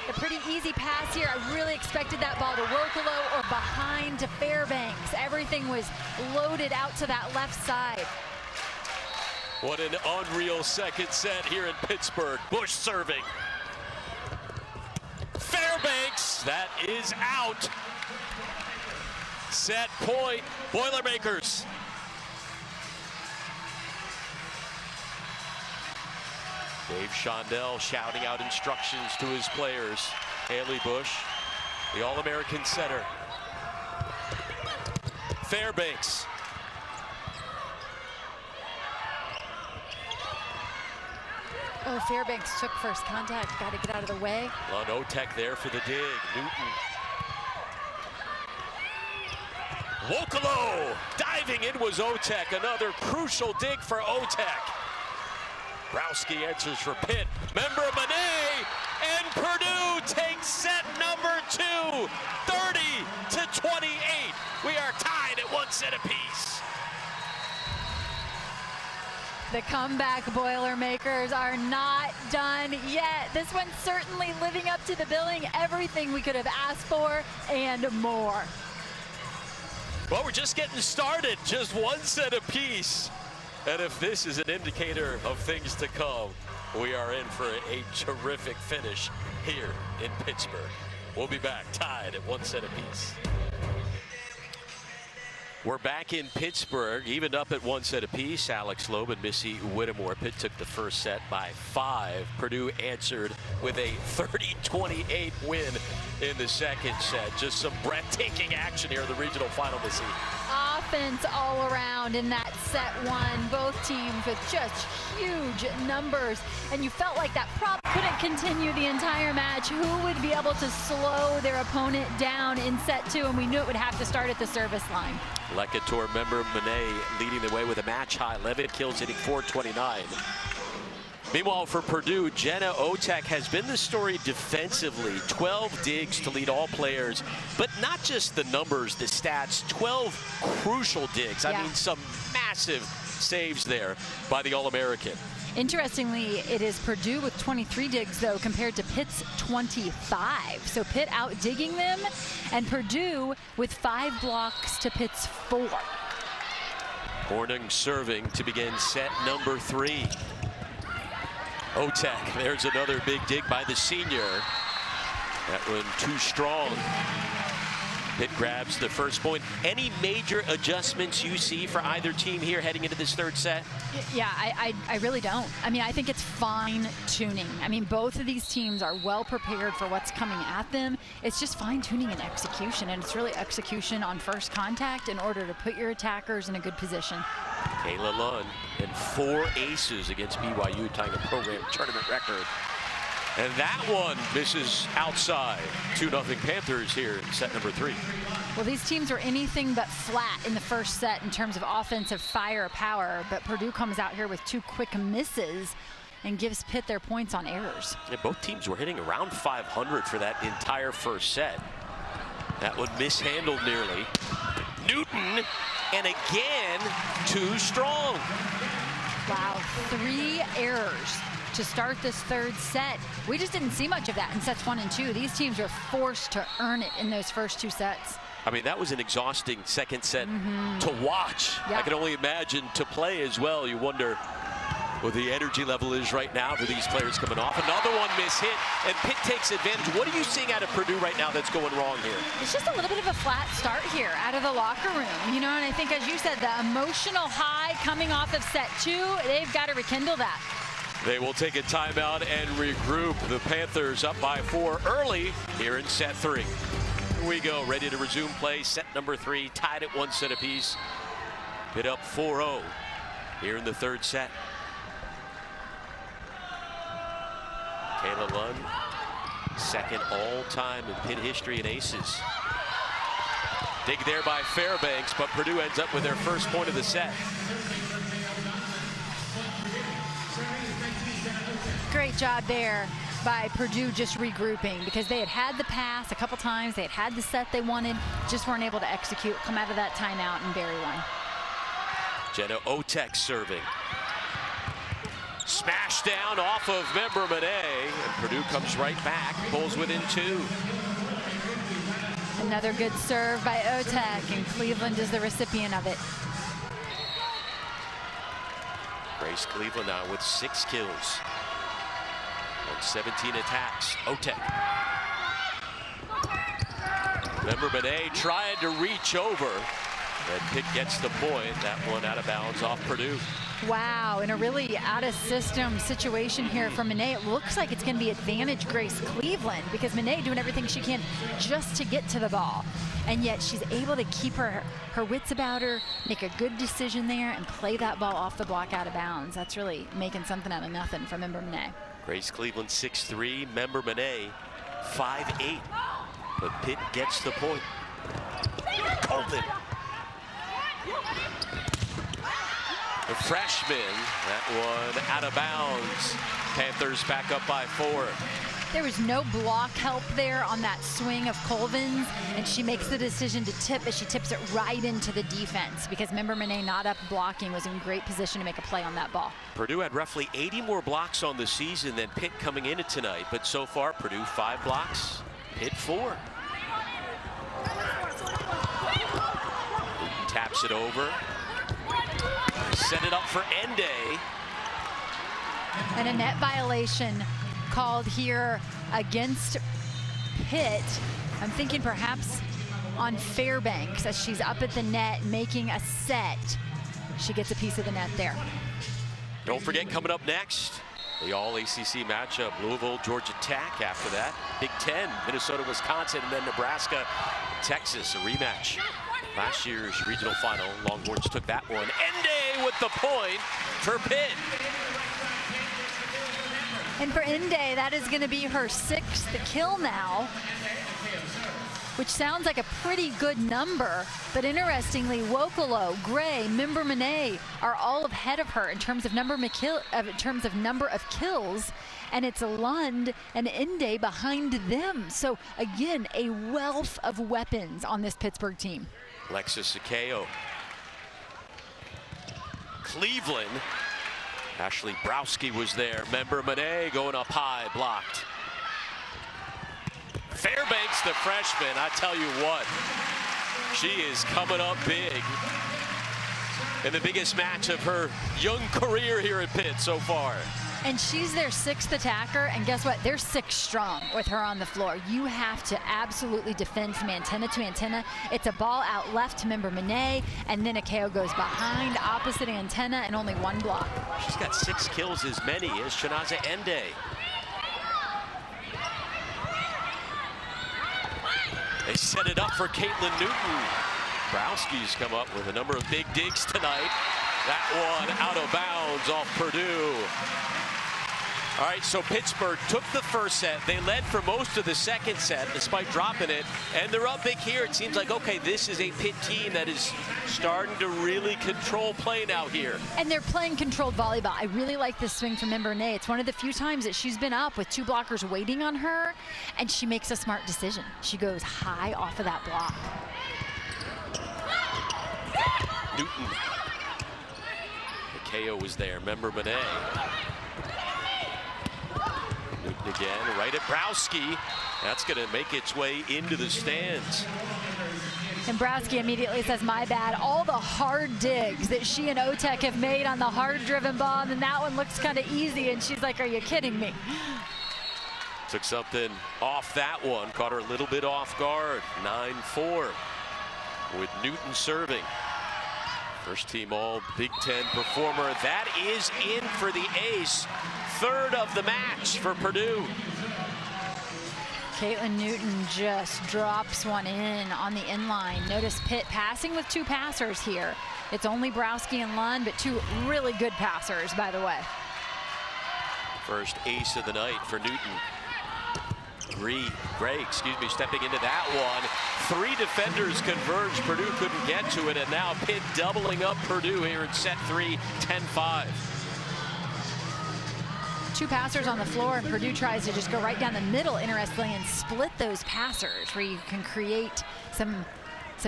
B: A pretty easy pass here. I really expected that ball to Wokolo or behind to Fairbanks. Everything was loaded out to that left side.
A: What an unreal second set here in Pittsburgh. Bush serving. Fairbanks, that is out. Set point, Boilermakers. Dave Shondell shouting out instructions to his players. Haley Bush, the All-American setter. Fairbanks.
B: Oh, Fairbanks took first contact. Got to get out of the way.
A: Lund Otek there for the dig. Newton. Wokolo diving in was Otek. Another crucial dig for Otek. Browski answers for Pitt. Member Monet, and Purdue takes set number 2, 30-28. We are tied at 1 set apiece.
B: The comeback Boilermakers are not done yet. This one's certainly living up to the billing. Everything we could have asked for and more.
A: Well, we're just getting started. Just 1 set apiece. And if this is an indicator of things to come, we are in for a terrific finish here in Pittsburgh. We'll be back tied at 1 set apiece. We're back in Pittsburgh, evened up at 1 set apiece. Alex Loeb and Missy Whittemore. Pitt took the first set by 5. Purdue answered with a 30-28 win in the second set. Just some breathtaking action here in the regional final this evening.
B: Offense all around in that set 1. Both teams with just huge numbers. And you felt like that probably couldn't continue the entire match. Who would be able to slow their opponent down in set 2? And we knew it would have to start at the service line.
A: Lecator member Monet leading the way with a match high 11 kills, hitting .429. Meanwhile, for Purdue, Jenna Otek has been the story defensively. 12 digs to lead all players, but not just the numbers, the stats. 12 crucial digs. I mean, some massive saves there by the All-American.
B: Interestingly, it is Purdue with 23 digs, though, compared to Pitt's 25. So Pitt out digging them, and Purdue with 5 blocks to Pitt's 4.
A: Hornung serving to begin set number 3. Otek, there's another big dig by the senior. That one too strong. Pitt grabs the first point. Any major adjustments you see for either team here heading into this third set?
B: Yeah, I really don't. I mean, I think it's fine tuning. I mean, both of these teams are well prepared for what's coming at them. It's just fine tuning and execution, and it's really execution on first contact in order to put your attackers in a good position.
A: Kayla Lund and 4 aces against BYU, tying a program tournament record. And that one misses outside. 2-0 Panthers here in set number 3.
B: Well, these teams were anything but flat in the first set in terms of offensive firepower, but Purdue comes out here with 2 quick misses and gives Pitt their points on errors.
A: Yeah, both teams were hitting around 500 for that entire first set. That one mishandled nearly. Newton, and again, too strong.
B: Wow, 3 errors to start this third set. We just didn't see much of that in sets 1 and 2. These teams were forced to earn it in those first 2 sets.
A: I mean, that was an exhausting second set to watch.
B: Yeah.
A: I can only imagine to play as well. You wonder what the energy level is right now for these players coming off. Another one mishit, and Pitt takes advantage. What are you seeing out of Purdue right now that's going wrong here?
B: It's just a little bit of a flat start here out of the locker room. You know, and I think, as you said, the emotional high coming off of set 2, they've got to rekindle that.
A: They will take a timeout and regroup. The Panthers up by 4 early here in set 3. Here we go, ready to resume play. Set number 3, tied at 1 set apiece. Pitt up 4-0 here in the third set. Kayla Lund, second all-time in Pitt history in aces. Dig there by Fairbanks, but Purdue ends up with their first point of the set.
B: Great great job there by Purdue just regrouping, because they had the pass a couple times, they had the set they wanted, just weren't able to execute, come out of that timeout and bury one.
A: Jenna Otek serving. Smash down off of member Monet, and Purdue comes right back, pulls within 2.
B: Another good serve by Otek, and Cleveland is the recipient of it.
A: Grace Cleveland now with 6 kills on 17 attacks. Otek. Member Monet trying to reach over, and Pitt gets the point. That one out of bounds off Purdue.
B: Wow, in a really out-of-system situation here for Monet, it looks like it's going to be advantage Grace Cleveland, because Monet doing everything she can just to get to the ball. And yet she's able to keep her wits about her, make a good decision there, and play that ball off the block out of bounds. That's really making something out of nothing for member Monet.
A: Grace Cleveland 6'3", member Monet 5'8". But Pitt gets the point. Colvin. The freshman, that one out of bounds. Panthers back up by 4.
B: There was no block help there on that swing of Colvin's, and she makes the decision to tip, but she tips it right into the defense, because member Monet, not up blocking, was in great position to make a play on that ball.
A: Purdue had roughly 80 more blocks on the season than Pitt coming into tonight, but so far Purdue 5 blocks, Pitt 4. Taps it over. Set it up for Ende.
B: And a net violation called here against Pitt. I'm thinking perhaps on Fairbanks, as she's up at the net making a set. She gets a piece of the net there.
A: Don't forget, coming up next, the all-ACC matchup, Louisville, Georgia Tech. After that, Big Ten, Minnesota, Wisconsin, and then Nebraska, Texas, a rematch. Last year's regional final, Longhorns took that one. Ende with the point for Pitt.
B: And for Ende, that is going to be her 6th kill now, which sounds like a pretty good number. But interestingly, Wokolo, Gray, member Monet are all ahead of her in terms of number of kills. And it's Lund and Ende behind them. So again, a wealth of weapons on this Pittsburgh team.
A: Alexis Sakeo. Cleveland. Ashley Browski was there. Member Monet going up high, blocked. Fairbanks, the freshman, I tell you what, she is coming up big in the biggest match of her young career here at Pitt so far.
B: And she's their 6th attacker, and guess what? They're 6 strong with her on the floor. You have to absolutely defend from antenna to antenna. It's a ball out left to member Monet, and then Akeo goes behind opposite antenna, and only 1 block.
A: She's got 6 kills, as many as Chinaza Ende. They set it up for Caitlin Newton. Browski's come up with a number of big digs tonight. That one out of bounds off Purdue. All right, so Pittsburgh took the first set. They led for most of the second set, despite dropping it. And they're up big here. It seems like, okay, this is a Pitt team that is starting to really control play now here. And
B: they're playing controlled volleyball. I really like this swing from member Ney. It's one of the few times that she's been up with 2 blockers waiting on her, and she makes a smart decision. She goes high off of that block.
A: Newton. Akeo was there. Member Monet. Newton again, right at Browski. That's going to make its way into the stands.
B: And Browski immediately says, my bad. All the hard digs that she and Otek have made on the hard-driven ball, and then that one looks kind of easy, and she's like, are you kidding me?
A: Took something off that one, caught her a little bit off guard. 9-4 with Newton serving. First team all Big Ten performer. That is in for the ace. 3rd of the match for Purdue.
B: Caitlin Newton just drops one in on the inline. Notice Pitt passing with 2 passers here. It's only Browski and Lund, but 2 really good passers, by the way.
A: First ace of the night for Newton. Gray, stepping into that one. 3 defenders converge. Purdue couldn't get to it, and now Pitt doubling up Purdue here in set 3, 10-5.
B: 2 passers on the floor, and Purdue tries to just go right down the middle, interestingly, and split those passers where you can create some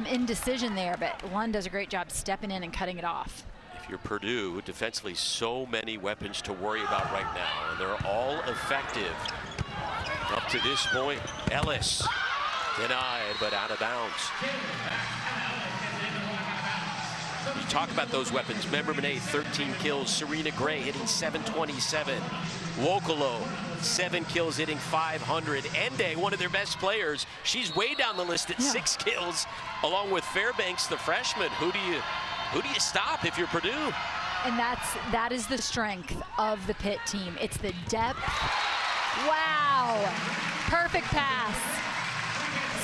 B: indecision there. But Lund does a great job stepping in and cutting it off.
A: If you're Purdue, defensively, so many weapons to worry about right now, and they're all effective up to this point. Ellis denied, but out of bounds. You talk about those weapons. Member Monet, 13 kills. Serena Gray hitting 727. Wokolo, 7 kills, hitting 500. Ende, one of their best players, she's way down the list at 6 kills, along with Fairbanks, the freshman. Who do you stop if you're Purdue?
B: And that is the strength of the Pitt team. It's the depth. Wow, perfect pass.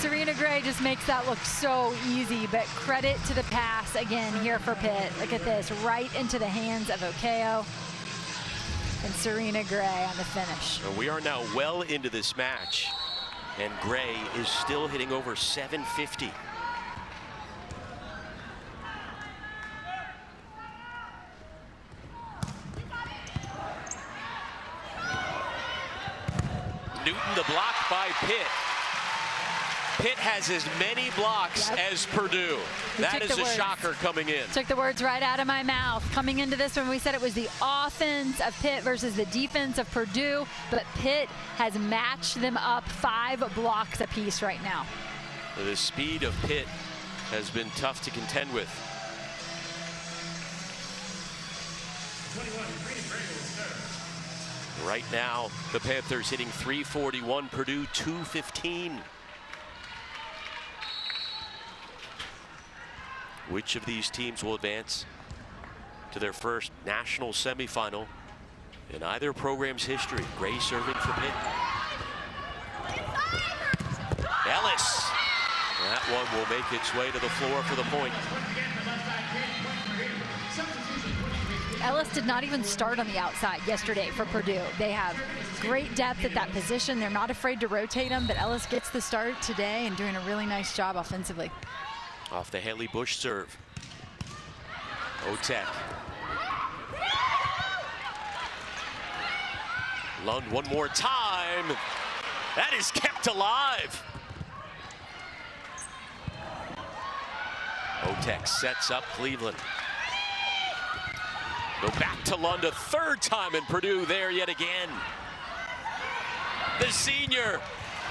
B: Serena Gray just makes that look so easy, but credit to the pass again here for Pitt. Look at this, right into the hands of Okeo and Serena Gray on the finish.
A: We are now well into this match, and Gray is still hitting over 750. Newton, the block by Pitt. Pitt has as many blocks as Purdue. That is a shocker coming in.
B: Took the words right out of my mouth. Coming into this one, we said it was the offense of Pitt versus the defense of Purdue, but Pitt has matched them up 5 blocks apiece right now.
A: The speed of Pitt has been tough to contend with. Right now, the Panthers hitting 341, Purdue 215. Which of these teams will advance to their first national semifinal in either program's history? Gray serving for Pitt. Ellis. That one will make its way to the floor for the point.
B: Ellis did not even start on the outside yesterday for Purdue. They have great depth at that position. They're not afraid to rotate him, but Ellis gets the start today and doing a really nice job offensively.
A: Off the Haley Bush serve. Otek. Lund one more time. That is kept alive. Otek sets up Cleveland. Go back to Lund a 3rd time, and Purdue there yet again. The senior,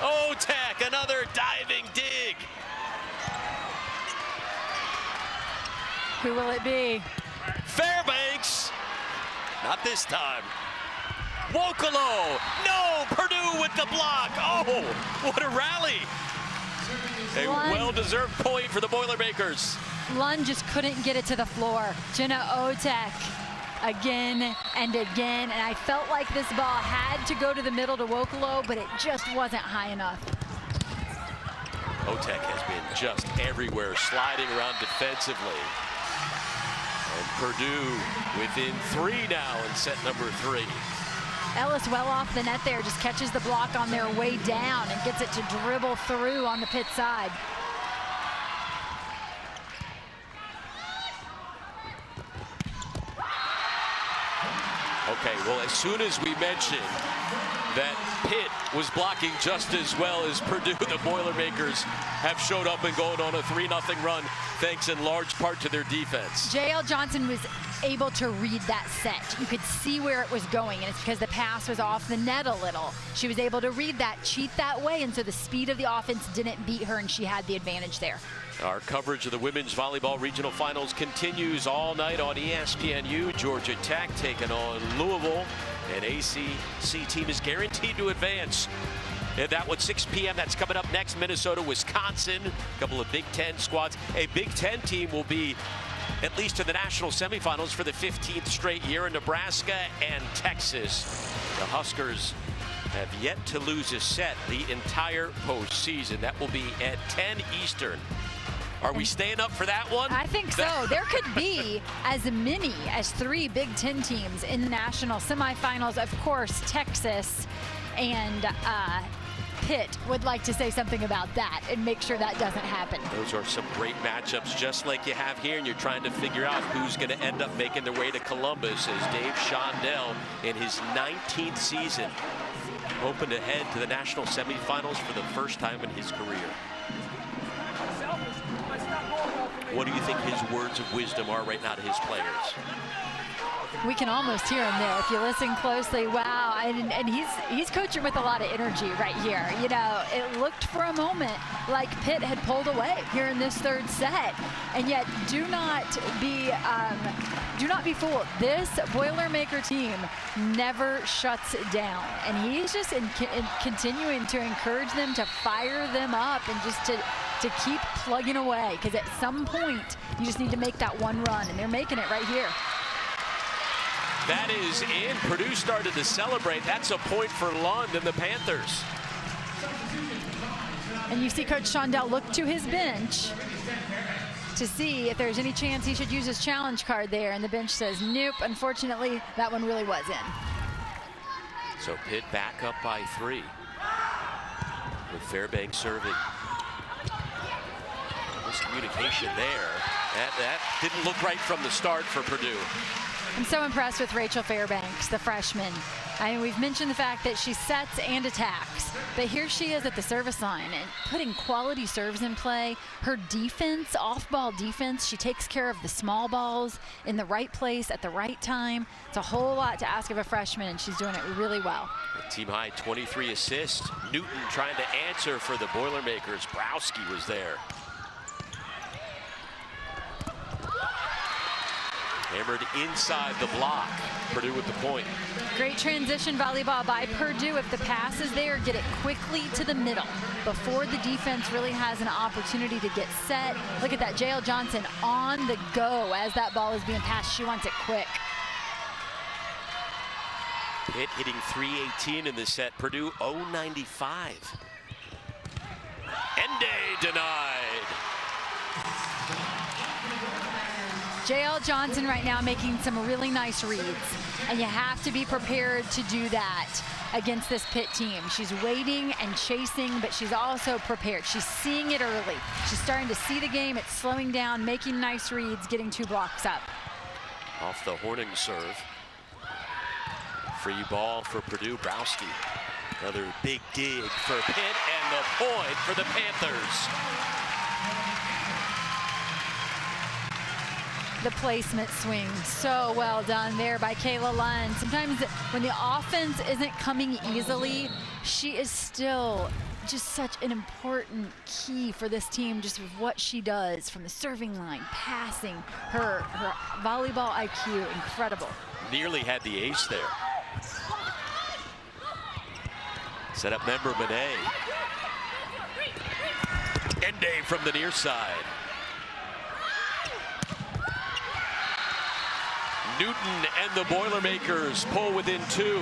A: Otek, another diving dig.
B: Who will it be?
A: Fairbanks. Not this time. Wokolo. No, Purdue with the block. Oh, what a rally. A well-deserved point for the Boilermakers.
B: Lund just couldn't get it to the floor. Jenna Otek again and again, and I felt like this ball had to go to the middle to Wokolo, but it just wasn't high enough.
A: Otek has been just everywhere, sliding around defensively. And Purdue within 3 now in set number 3.
B: Ellis well off the net there, just catches the block on their way down and gets it to dribble through on the Pitt side.
A: Okay, well, as soon as we mentioned that Pitt was blocking just as well as Purdue, the Boilermakers have showed up and going on a 3-0 run, thanks in large part to their defense.
B: JL Johnson was able to read that set. You could see where it was going, and it's because the pass was off the net a little. She was able to read that, cheat that way, and so the speed of the offense didn't beat her, and she had the advantage there.
A: Our coverage of the women's volleyball regional finals continues all night on ESPNU. Georgia Tech taking on Louisville. An ACC team is guaranteed to advance. And that one, 6 p.m. That's coming up next. Minnesota, Wisconsin. A couple of Big Ten squads. A Big Ten team will be at least in the national semifinals for the 15th straight year in Nebraska and Texas. The Huskers have yet to lose a set the entire postseason. That will be at 10 Eastern. Are we staying up for that one?
B: I think so. There could be as many as 3 Big Ten teams in the national semifinals. Of course, Texas and Pitt would like to say something about that and make sure that doesn't happen.
A: Those are some great matchups, just like you have here, and you're trying to figure out who's going to end up making their way to Columbus as Dave Shondell, in his 19th season, hoping to head to the national semifinals for the first time in his career. What do you think his words of wisdom are right now to his players?
B: We can almost hear him there if you listen closely. Wow, and he's coaching with a lot of energy right here. You know, it looked for a moment like Pitt had pulled away here in this third set, and yet do not be fooled. This Boilermaker team never shuts down, and he's just continuing to encourage them to fire them up and just to keep plugging away, because at some point you just need to make that one run, and they're making it right here.
A: That is in. Purdue started to celebrate. That's a point for Lund and the Panthers.
B: And you see Coach Shondell look to his bench to see if there's any chance he should use his challenge card there, and the bench says nope. Unfortunately, that one really was in.
A: So Pitt back up by 3 with Fairbanks serving. Miscommunication there. That didn't look right from the start for Purdue.
B: I'm so impressed with Rachel Fairbanks, the freshman. I mean, we've mentioned the fact that she sets and attacks, but here she is at the service line and putting quality serves in play. Her defense, off-ball defense, she takes care of the small balls in the right place at the right time. It's a whole lot to ask of a freshman, and she's doing it really well.
A: Team high 23 assists. Newton trying to answer for the Boilermakers. Browski was there. Hammered inside the block. Purdue with the point.
B: Great transition volleyball by Purdue. If the pass is there, get it quickly to the middle before the defense really has an opportunity to get set. Look at that, JL Johnson on the go as that ball is being passed. She wants it quick.
A: Pitt hitting 318 in this set. Purdue 095. Ende denied.
B: JL Johnson right now making some really nice reads, and you have to be prepared to do that against this Pitt team. She's waiting and chasing, but she's also prepared. She's seeing it early. She's starting to see the game. It's slowing down, making nice reads, getting 2 blocks up.
A: Off the Horning serve. Free ball for Purdue. Browski. Another big dig for Pitt, and the point for the Panthers.
B: The placement swing, so well done there by Kayla Lund. Sometimes when the offense isn't coming easily, she is still just such an important key for this team, just with what she does from the serving line, passing, her volleyball IQ, incredible.
A: Nearly had the ace there. Set up member Monet. Ende from the near side. Newton and the Boilermakers pull within 2.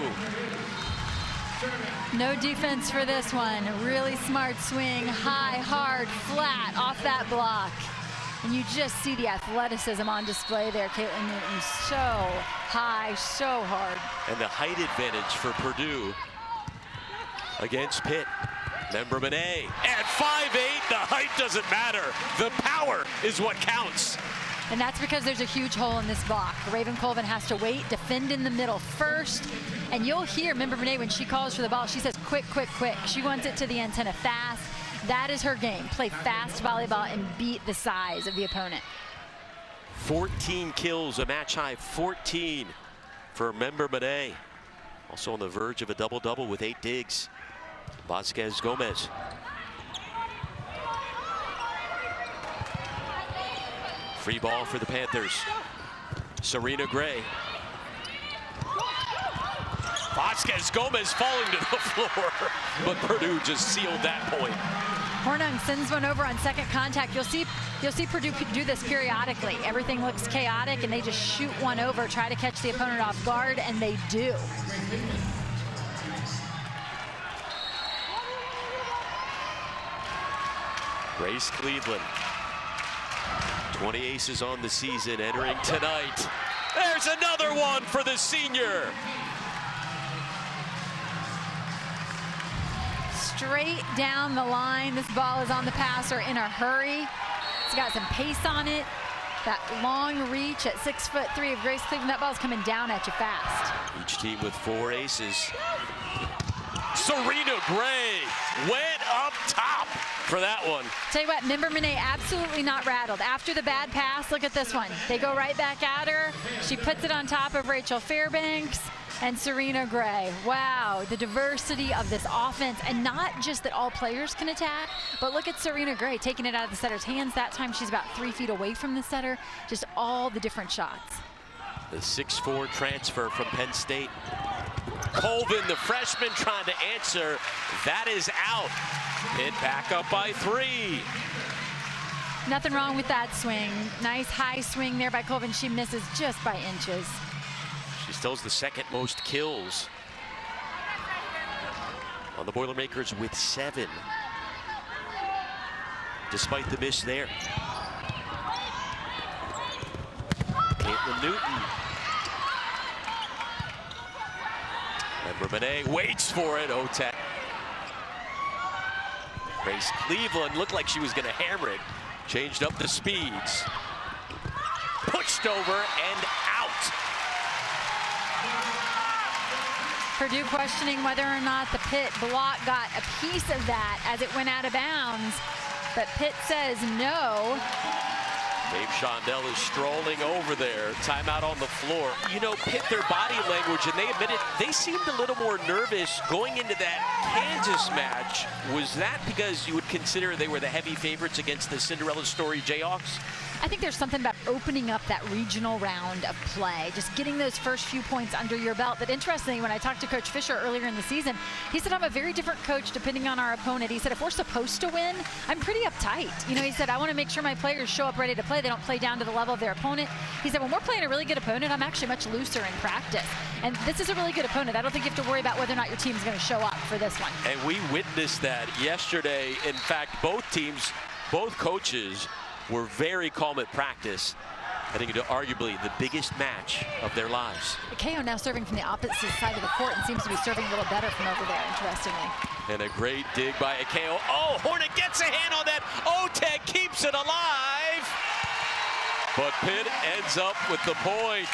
B: No defense for this one. Really smart swing, high, hard, flat off that block. And you just see the athleticism on display there. Caitlin Newton, so high, so hard.
A: And the height advantage for Purdue against Pitt. Member Monet at 5'8", the height doesn't matter. The power is what counts.
B: And that's because there's a huge hole in this block. Raven Colvin has to wait, defend in the middle first. And you'll hear, remember Renee, when she calls for the ball, she says quick, quick, quick. She wants it to the antenna fast. That is her game. Play fast volleyball and beat the size of the opponent.
A: 14 kills, a match high 14 for member Monet. Also on the verge of a double-double with 8 digs. Vasquez Gomez. Free ball for the Panthers. Serena Gray. Vasquez Gomez falling to the floor, but Purdue just sealed that point.
B: Hornung sends one over on second contact. You'll see Purdue do this periodically. Everything looks chaotic, and they just shoot one over, try to catch the opponent off guard, and they do.
A: Grace Cleveland. 20 aces on the season entering tonight. There's another one for the senior.
B: straight down the line. This ball is on the passer in a hurry. It's got some pace on it. That long reach at 6'3" of Grace Cleveland. That ball's coming down at you fast.
A: Each team with 4 aces. Serena Gray went up top for that one.
B: Tell you what, Member Monet absolutely not rattled. After the bad pass, look at this one. They go right back at her. She puts it on top of Rachel Fairbanks and Serena Gray. Wow, the diversity of this offense, and not just that all players can attack, but look at Serena Gray taking it out of the setter's hands. That time she's about 3 feet away from the setter. Just all the different shots.
A: The 6'4" transfer from Penn State. Colvin, the freshman, trying to answer. That is out. Pitt back up by 3.
B: Nothing wrong with that swing. Nice high swing there by Colvin. She misses just by inches.
A: She still has the 2nd most kills on the Boilermakers with 7. Despite the miss there. Caitlin Newton. And Monet waits for it. Otek. Grace Cleveland looked like she was going to hammer it. Changed up the speeds. Pushed over and out.
B: Purdue questioning whether or not the Pitt block got a piece of that as it went out of bounds. But Pitt says no.
A: Dave Shondell is strolling over there. Timeout on the floor. You know, Pitt, their body language, and they admitted they seemed a little more nervous going into that Kansas match. Was that because you would consider they were the heavy favorites against the Cinderella Story Jayhawks?
B: I think there's something about opening up that regional round of play, just getting those first few points under your belt. But interestingly, when I talked to Coach Fisher earlier in the season, he said, I'm a very different coach depending on our opponent. He said, if we're supposed to win, I'm pretty uptight. You know, he said, I want to make sure my players show up ready to play. They don't play down to the level of their opponent. He said, when we're playing a really good opponent, I'm actually much looser in practice. And this is a really good opponent. I don't think you have to worry about whether or not your team's going to show up for this one.
A: And we witnessed that yesterday. In fact, both teams, both coaches were very calm at practice, heading into arguably the biggest match of their lives.
B: KO now serving from the opposite side of the court and seems to be serving a little better from over there, interestingly.
A: And a great dig by Akeo. Oh, Hornet gets a hand on that. Otek keeps it alive. But Pitt ends up with the point.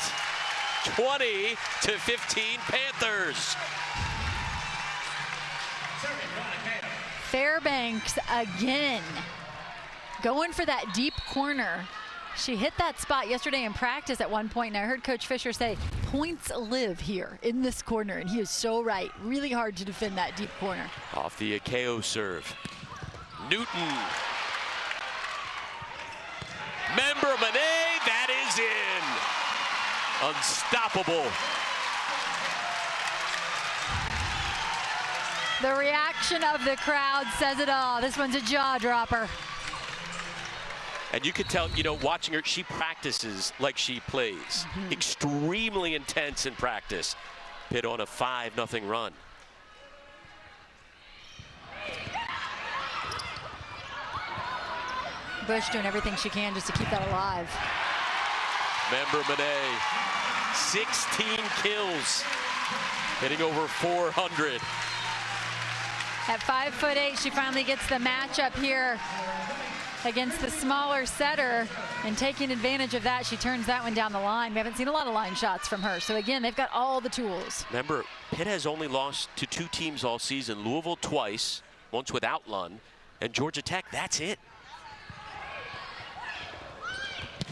A: 20-15 Panthers.
B: Fairbanks again. Going for that deep corner. She hit that spot yesterday in practice at one point, and I heard Coach Fisher say, points live here in this corner, and he is so right. Really hard to defend that deep corner.
A: Off the Akeo serve. Newton. Member Monet, that is in. Unstoppable.
B: The reaction of the crowd says it all. This one's a jaw dropper.
A: And you could tell, you know, watching her, she practices like she plays. Extremely intense in practice. Pitt on a 5-0 run.
B: Bush doing everything she can just to keep that alive.
A: Member Monet, 16 kills, hitting over 400.
B: At 5'8", she finally gets the matchup here against the smaller setter, and taking advantage of that, she turns that one down the line. We haven't seen a lot of line shots from her. So again, they've got all the tools.
A: Remember, Pitt has only lost to 2 teams all season. Louisville twice, once without Lund, and Georgia Tech, that's it.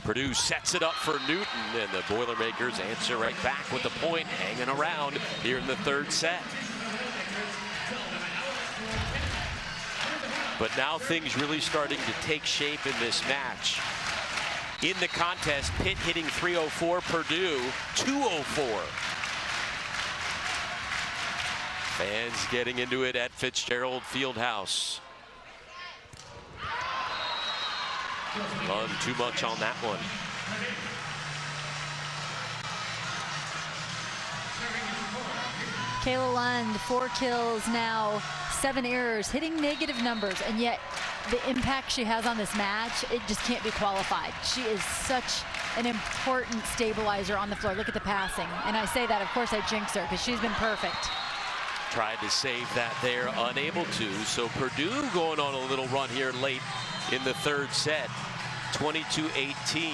A: Purdue sets it up for Newton, and the Boilermakers answer right back with the point, hanging around here in the 3rd set. But now things really starting to take shape in this match. In the contest, Pitt hitting 304, Purdue 204. Fans getting into it at Fitzgerald Fieldhouse. None too much on that one.
B: Kayla Lund, 4 kills now, 7 errors, hitting negative numbers, and yet the impact she has on this match, it just can't be qualified. She is such an important stabilizer on the floor. Look at the passing. And I say that, of course, I jinx her because she's been perfect.
A: tried to save that there, unable to. So Purdue going on a little run here late in the third set, 22-18.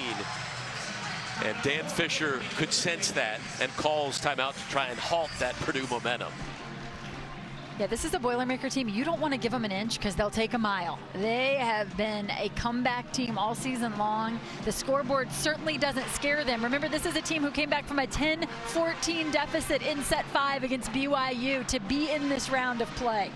A: And Dan Fisher could sense that and calls timeout to try and halt that Purdue momentum.
B: Yeah, this is a Boilermaker team. You don't want to give them an inch because they'll take a mile. They have been a comeback team all season long. The scoreboard certainly doesn't scare them. Remember, this is a team who came back from a 10-14 deficit in set 5 against BYU to be in this round of play.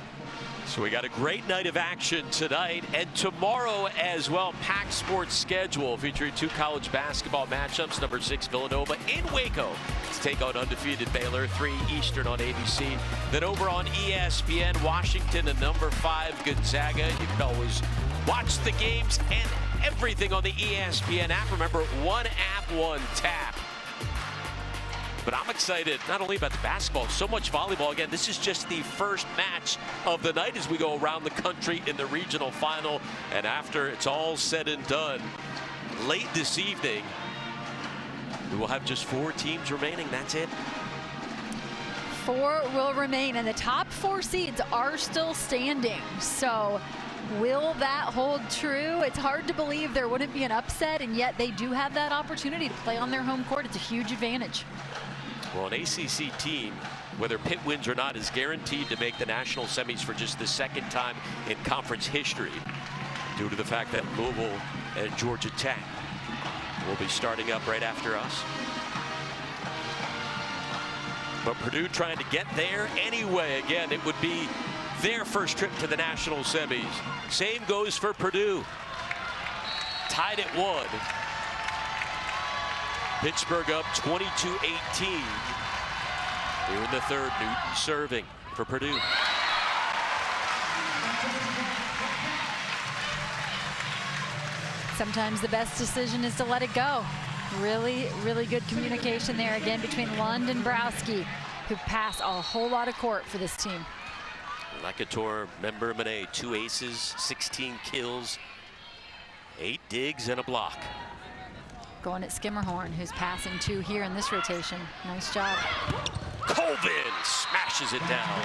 A: So we got a great night of action tonight and tomorrow as well. Packed sports schedule featuring 2 college basketball matchups. Number 6 Villanova in Waco to take on undefeated Baylor. 3 Eastern on ABC. Then over on ESPN, Washington and number 5 Gonzaga. You can always watch the games and everything on the ESPN app. Remember, one app, one tap. But I'm excited not only about the basketball, so much volleyball. Again, this is just the first match of the night as we go around the country in the regional final. And after it's all said and done, late this evening, we will have just 4 teams remaining. That's it.
B: 4 will remain, and the top 4 seeds are still standing. So will that hold true? It's hard to believe there wouldn't be an upset, and yet they do have that opportunity to play on their home court. It's a huge advantage.
A: Well, an ACC team, whether Pitt wins or not, is guaranteed to make the national semis for just the 2nd time in conference history, due to the fact that Louisville and Georgia Tech will be starting up right after us. But Purdue trying to get there anyway. Again, it would be their first trip to the national semis. Same goes for Purdue. Tied at 1. Pittsburgh up 22-18. Here in the third, Newton serving for Purdue.
B: Sometimes the best decision is to let it go. Really, really good communication there again between Lund and Browski, who pass a whole lot of court for this team.
A: Lecator, member Monet, 2 aces, 16 kills, 8 digs and a block.
B: Going at Skimmerhorn, who's passing 2 here in this rotation. Nice job.
A: Colvin smashes it down.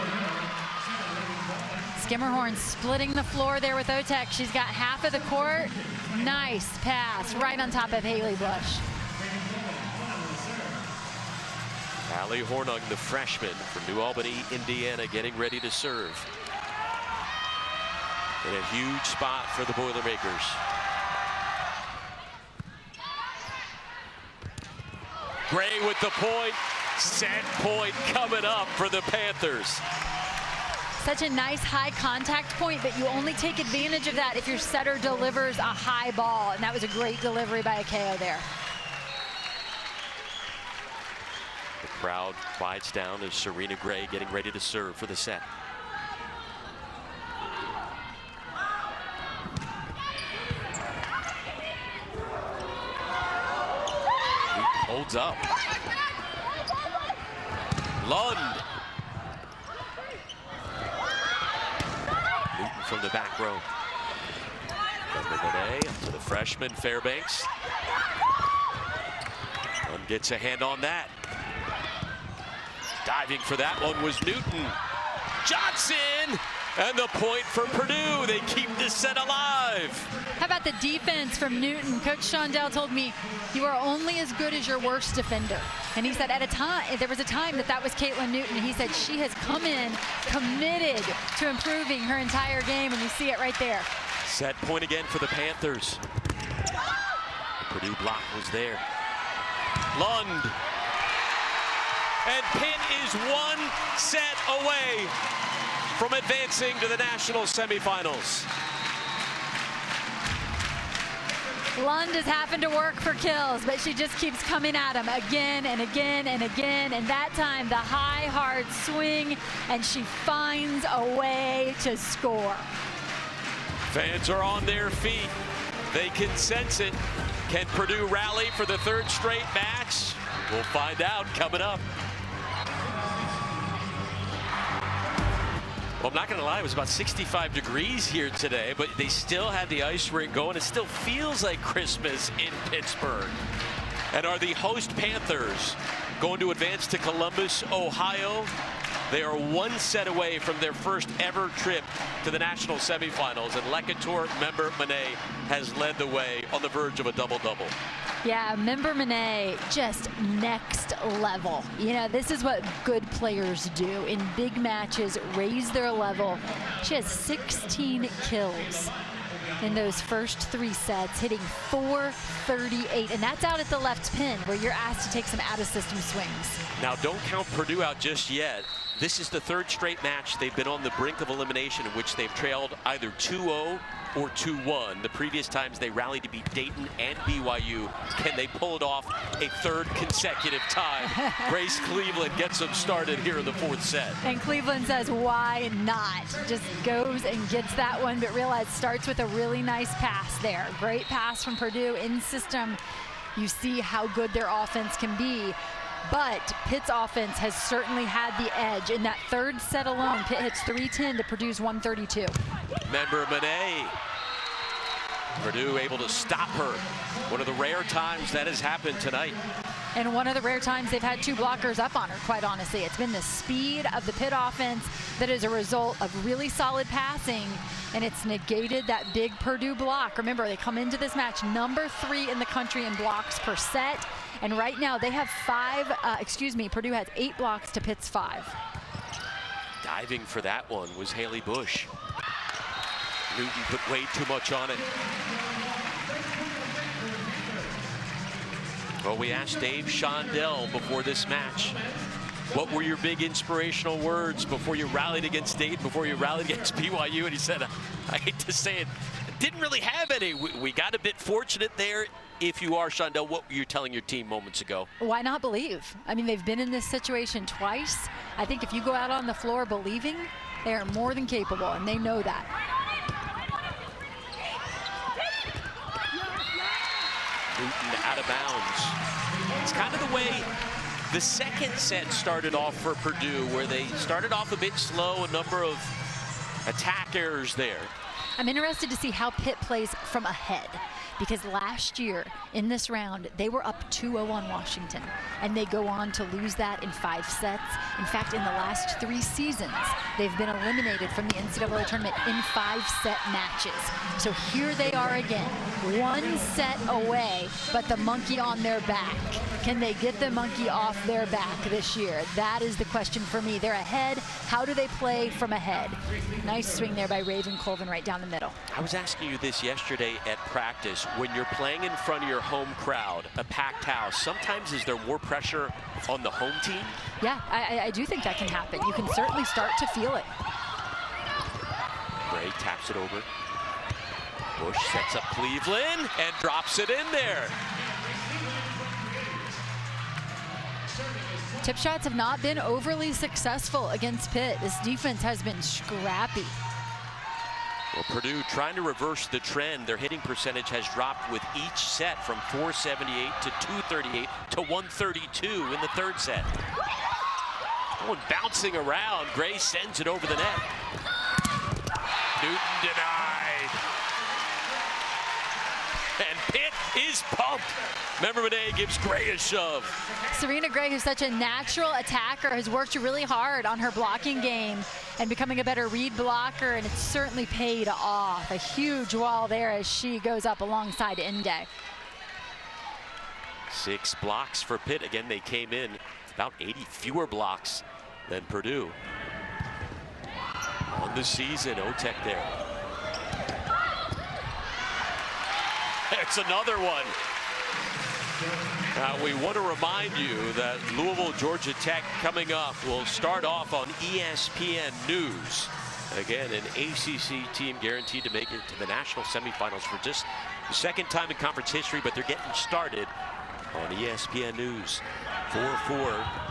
B: Skimmerhorn splitting the floor there with Otek. She's got half of the court. Nice pass right on top of Haley Bush.
A: Allie Hornung, the freshman from New Albany, Indiana, getting ready to serve. In a huge spot for the Boilermakers. Gray with the point. Set point coming up for the Panthers.
B: Such a nice high contact point, but you only take advantage of that if your setter delivers a high ball. And that was a great delivery by Akeo there.
A: The crowd quiets down as Serena Gray getting ready to serve for the set. Holds up. Lund. Newton from the back row. Monet up to the freshman Fairbanks. Lund gets a hand on that. Diving for that one was Newton. Johnson! And the point for Purdue. They keep this set alive.
B: How about the defense from Newton? Coach Shondell told me, you are only as good as your worst defender. And he said at a time, there was a time that was Caitlin Newton. He said she has come in committed to improving her entire game, and you see it right there.
A: Set point again for the Panthers. The Purdue block was there. Lund. And Pitt is 1 set away from advancing to the national semifinals.
B: Lund is having to work for kills, but she just keeps coming at him again and again and again. And that time, the high, hard swing, and she finds a way to score.
A: Fans are on their feet. They can sense it. Can Purdue rally for the 3rd straight match? We'll find out coming up. Well, I'm not going to lie, it was about 65 degrees here today, but they still had the ice rink going. It still feels like Christmas in Pittsburgh. And are the host Panthers going to advance to Columbus, Ohio? They are one set away from their first ever trip to the national semifinals, and Lecator member Monet has led the way on the verge of a double-double.
B: Yeah, member Monet, just next level. You know, this is what good players do in big matches, raise their level. She has 16 kills in those first 3 sets, hitting .438, and that's out at the left pin where you're asked to take some out-of-system swings.
A: Now, don't count Purdue out just yet. This is the 3rd straight match they've been on the brink of elimination in which they've trailed either 2-0 or 2-1. The previous times they rallied to beat Dayton and BYU. Can they pull it off a 3rd consecutive time? Grace Cleveland gets them started here in the 4th set.
B: And Cleveland says, why not? Just goes and gets that one, but realize starts with a really nice pass there. Great pass from Purdue in system. You see how good their offense can be. But Pitt's offense has certainly had the edge. In that 3rd set alone, Pitt hits 310 to Purdue's 132.
A: Member Monet. Purdue able to stop her. One of the rare times that has happened tonight.
B: And one of the rare times they've had 2 blockers up on her, quite honestly. It's been the speed of the Pitt offense that is a result of really solid passing, and it's negated that big Purdue block. Remember, they come into this match number 3 in the country in blocks per set. And right now they have Purdue has 8 blocks to Pitt's 5.
A: Diving for that one was Haley Bush. Newton put way too much on it. Well, we asked Dave Shondell before this match, what were your big inspirational words before you rallied against Dayton, before you rallied against BYU? And he said, I hate to say it, didn't really have any. We got a bit fortunate there. If you are Shondell, what were you telling your team moments ago?
B: Why not believe? I mean, they've been in this situation twice. I think if you go out on the floor believing, they are more than capable, and they know that.
A: Newton out of bounds. It's kind of the way the 2nd set started off for Purdue, where they started off a bit slow, a number of attack errors there.
B: I'm interested to see how Pitt plays from ahead, because last year in this round they were up 2-0 on Washington, and they go on to lose that in 5 sets. In fact, in the last 3 seasons they've been eliminated from the NCAA tournament in 5-set matches. So here they are again, 1 set away, but the monkey on their back. Can they get the monkey off their back this year? That is the question for me. They're ahead. How do they play from ahead? Nice swing there by Raven Colvin right down the middle.
A: I was asking you this yesterday at practice. When you're playing in front of your home crowd, a packed house, sometimes is there more pressure on the home team?
B: Yeah, I do think that can happen. You can certainly start to feel it.
A: Gray taps it over. Bush sets up Cleveland and drops it in there.
B: Tip shots have not been overly successful against Pitt. This defense has been scrappy.
A: Well, Purdue trying to reverse the trend. Their hitting percentage has dropped with each set from .478 to .238 to .132 in the 3rd set. One bouncing around. Gray sends it over the net. Newton denied. And Pitt is pumped. Member Monet gives Gray a shove.
B: Serena Gray, who's such a natural attacker, has worked really hard on her blocking game and becoming a better read blocker, and it's certainly paid off. A huge wall there as she goes up alongside Inde.
A: 6 blocks for Pitt. Again, they came in about 80 fewer blocks than Purdue. On the season, Otek there. It's another one. We want to remind you that Louisville, Georgia Tech coming up will start off on ESPN News. Again, an ACC team guaranteed to make it to the national semifinals for just the 2nd time in conference history, but they're getting started on ESPN News. 4-4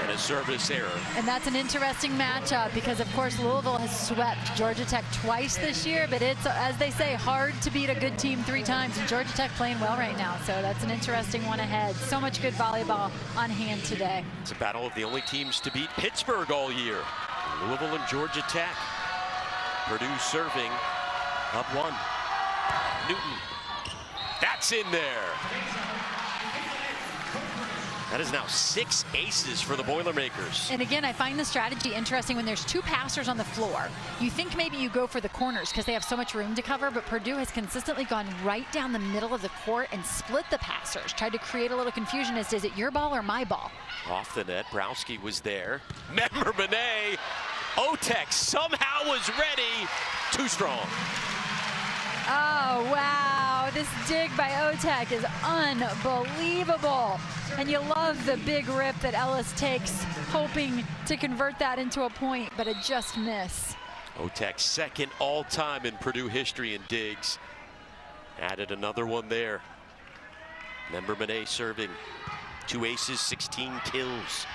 A: and a service error.
B: And that's an interesting matchup because, of course, Louisville has swept Georgia Tech twice this year, but it's, as they say, hard to beat a good team 3 times, and Georgia Tech playing well right now, so that's an interesting one ahead. So much good volleyball on hand today.
A: It's a battle of the only teams to beat Pittsburgh all year. Louisville and Georgia Tech. Purdue serving up 1. Newton. That's in there. That is now 6 aces for the Boilermakers.
B: And again, I find the strategy interesting when there's 2 passers on the floor. You think maybe you go for the corners because they have so much room to cover, but Purdue has consistently gone right down the middle of the court and split the passers, tried to create a little confusion as to is it your ball or my ball?
A: Off the net, Browski was there. Member Monet, Otek somehow was ready. Too strong.
B: Oh, wow. This dig by Otek is unbelievable. And you love the big rip that Ellis takes, hoping to convert that into a point, but a just miss.
A: Otek second all-time in Purdue history in digs. Added another one there. Member Monet serving. 2 aces, 16 kills.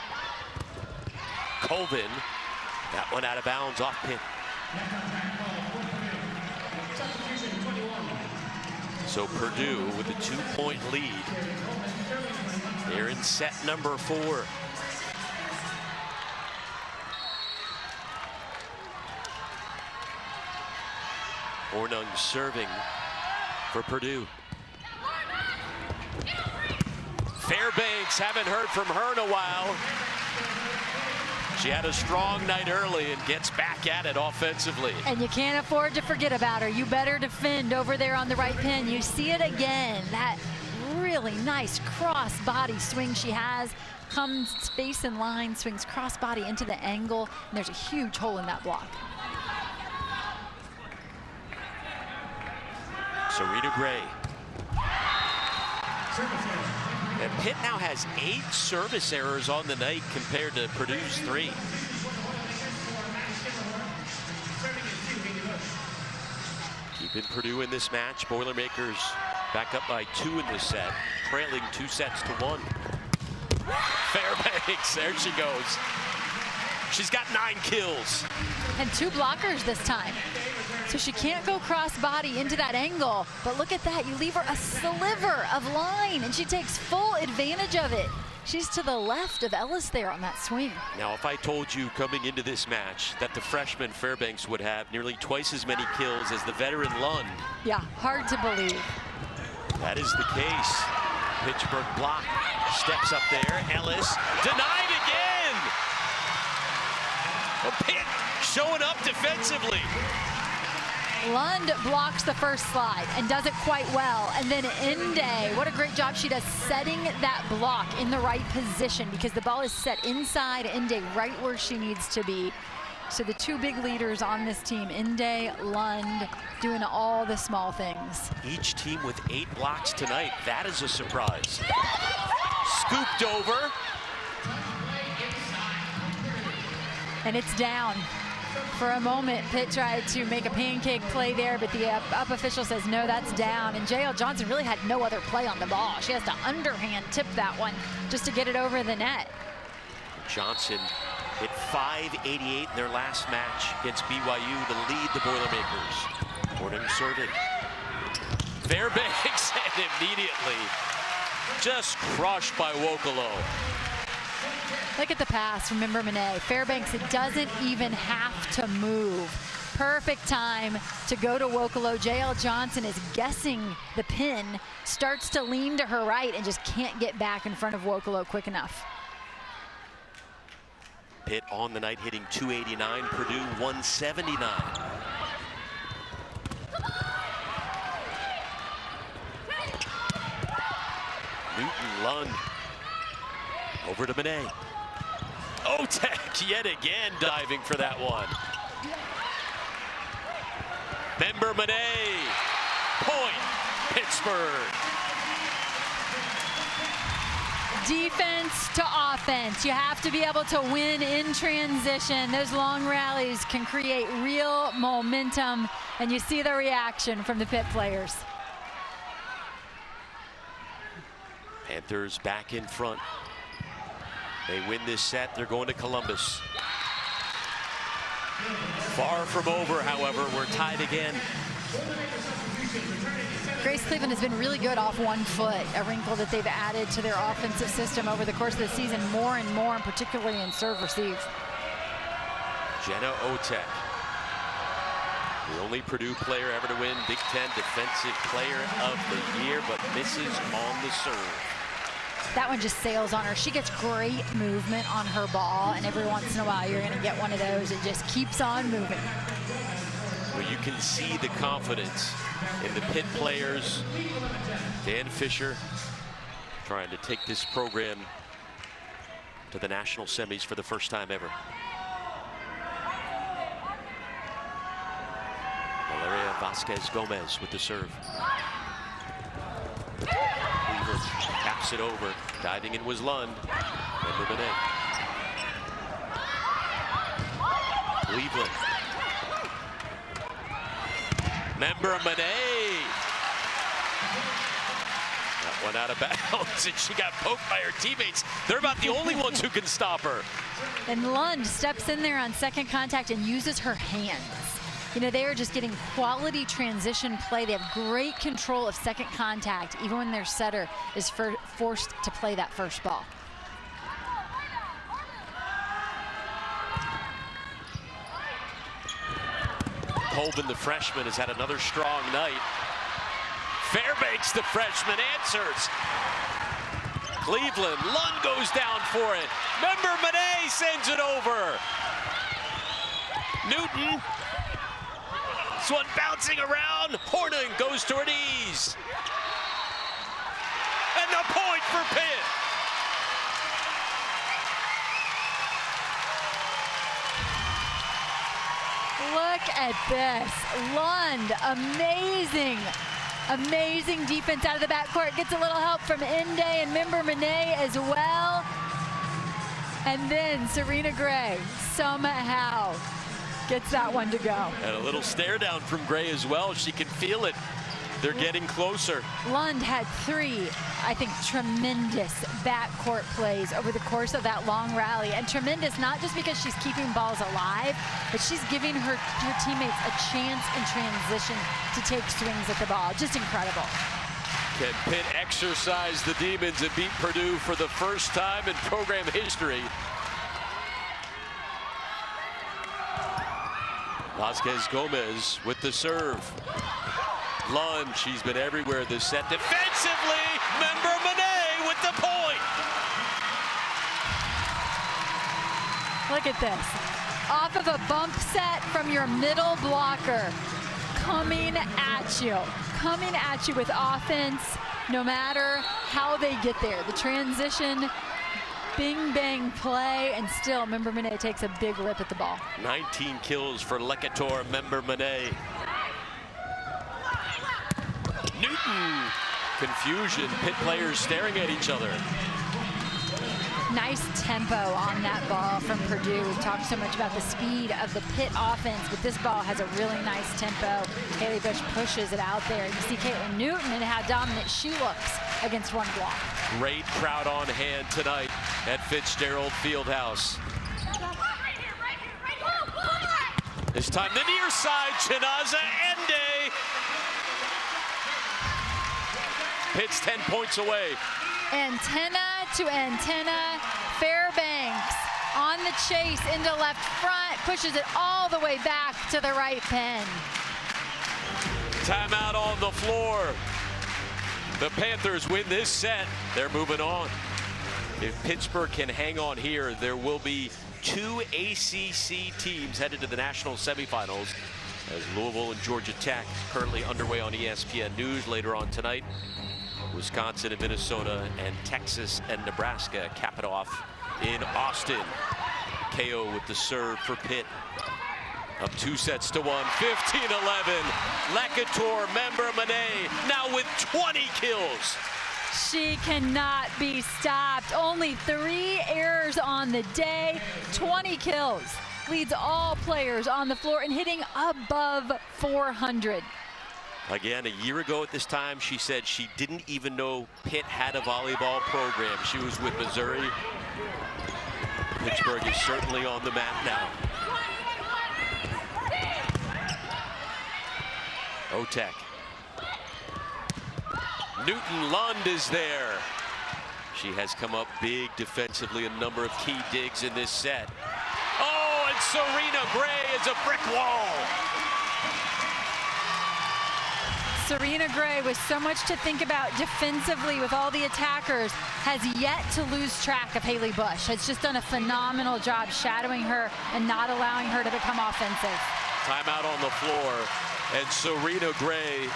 A: Colvin, that one out of bounds off Pitt. So Purdue with a 2-point lead. They're in set number 4. Hornung serving for Purdue. Fairbanks, haven't heard from her in a while. She had a strong night early and gets back at it offensively.
B: And you can't afford to forget about her. You better defend over there on the right pin. You see it again. That really nice cross body swing she has. Comes space in line, swings cross body into the angle, and there's a huge hole in that block.
A: Serena Gray. And Pitt now has 8 service errors on the night compared to Purdue's 3. Keeping Purdue in this match. Boilermakers back up by 2 in the set, trailing 2 sets to 1. Fairbanks, there she goes. She's got 9 kills.
B: And 2 blockers this time. So she can't go cross body into that angle, but look at that, you leave her a sliver of line and she takes full advantage of it. She's to the left of Ellis there on that swing.
A: Now, if I told you coming into this match that the freshman Fairbanks would have nearly twice as many kills as the veteran Lund.
B: Yeah, hard to believe.
A: That is the case. Pittsburgh block, steps up there, Ellis denied again. A Pitt showing up defensively.
B: Lund blocks the first slide and does it quite well. And then Inde, what a great job she does setting that block in the right position because the ball is set inside Inde right where she needs to be. So the 2 big leaders on this team, Inde, Lund, doing all the small things.
A: Each team with 8 blocks tonight. That is a surprise. Scooped over.
B: And it's down. For a moment, Pitt tried to make a pancake play there, but the up official says, no, that's down. And J.L. Johnson really had no other play on the ball. She has to underhand tip that one just to get it over the net.
A: Johnson hit .588 in their last match against BYU to lead the Boilermakers. Hornung serving. Fairbanks and immediately just crushed by Wokolo.
B: Look at the pass from Member Monet. Fairbanks doesn't even have to move. Perfect time to go to Wokolo. J.L. Johnson is guessing the pin, starts to lean to her right and just can't get back in front of Wokolo quick enough.
A: Pitt on the night hitting .289, Purdue 179. Newton Lund over to Monet. Otek yet again diving for that one. Member Monet, point, Pittsburgh.
B: Defense to offense. You have to be able to win in transition. Those long rallies can create real momentum, and you see the reaction from the Pitt players.
A: Panthers back in front. They win this set, they're going to Columbus. Far from over, however, we're tied again.
B: Grace Cleveland has been really good off 1 foot, a wrinkle that they've added to their offensive system over the course of the season more and more, and particularly in serve receive.
A: Jenna Otek, the only Purdue player ever to win Big Ten Defensive Player of the Year, but misses on the serve.
B: That one just sails on her. She gets great movement on her ball, and every once in a while you're going to get one of those. It just keeps on moving.
A: Well, you can see the confidence in the Pitt players. Dan Fisher trying to take this program to the national semis for the first time ever. Valeria Vasquez-Gomez with the serve. Cleveland taps it over. Diving in was Lund. Member Monet. Cleveland. Member Monet. That one out of bounds, and she got poked by her teammates. They're about the only ones who can stop her.
B: And Lund steps in there on second contact and uses her hands. You know, they are just getting quality transition play. They have great control of second contact, even when their setter is forced to play that first ball.
A: Colvin, the freshman, has had another strong night. Fairbanks, the freshman, answers. Cleveland, Lund goes down for it. Member Monet sends it over. Newton. This one bouncing around. Horning goes to her knees. And the point for Pitt.
B: Look at this. Lund, amazing. Amazing defense out of the backcourt. Gets a little help from Inde and Member Monet as well. And then Serena Gray somehow gets that one to go.
A: And a little stare down from Gray as well. She can feel it. They're getting closer.
B: Lund had 3, I think, tremendous backcourt plays over the course of that long rally. And tremendous not just because she's keeping balls alive, but she's giving her teammates a chance in transition to take swings at the ball. Just incredible.
A: Can Pitt exercise the demons and beat Purdue for the first time in program history? Vasquez-Gomez with the serve. Lund, she's been everywhere this set. Defensively, Member Monet with the point.
B: Look at this. Off of a bump set from your middle blocker. Coming at you with offense, no matter how they get there. The transition, bing bang play, and still Member Monet takes a big rip at the ball.
A: 19 kills for Lecator, Member Monet. Newton, confusion, Pitt players staring at each other.
B: Nice tempo on that ball from Purdue. We've talked so much about the speed of the Pitt offense, but this ball has a really nice tempo. Haley Bush pushes it out there. You see Caitlin Newton and how dominant she looks against one block.
A: Great crowd on hand tonight at Fitzgerald Fieldhouse. This time the near side, Chinaza Inde. Pitt's 10 points away.
B: Antenna to antenna. Fairbanks on the chase into left front, pushes it all the way back to the right pin.
A: Timeout on the floor. The Panthers win this set. They're moving on. If Pittsburgh can hang on here, there will be 2 ACC teams headed to the national semifinals, as Louisville and Georgia Tech currently underway on ESPN News later on tonight. Wisconsin and Minnesota and Texas and Nebraska cap it off in Austin. KO with the serve for Pitt. Up 2-1, 15-11. Lecator, Member Monet, now with 20 kills.
B: She cannot be stopped. Only 3 errors on the day, 20 kills. Leads all players on the floor and hitting above 400.
A: Again, a year ago at this time, she said she didn't even know Pitt had a volleyball program. She was with Missouri. Pittsburgh is certainly on the map now. Otek. Newton Lund is there. She has come up big defensively, a number of key digs in this set. Oh, and Serena Gray is a brick wall.
B: Serena Gray, with so much to think about defensively with all the attackers, has yet to lose track of Haley Bush. Has just done a phenomenal job shadowing her and not allowing her to become offensive.
A: Timeout on the floor, and Serena Gray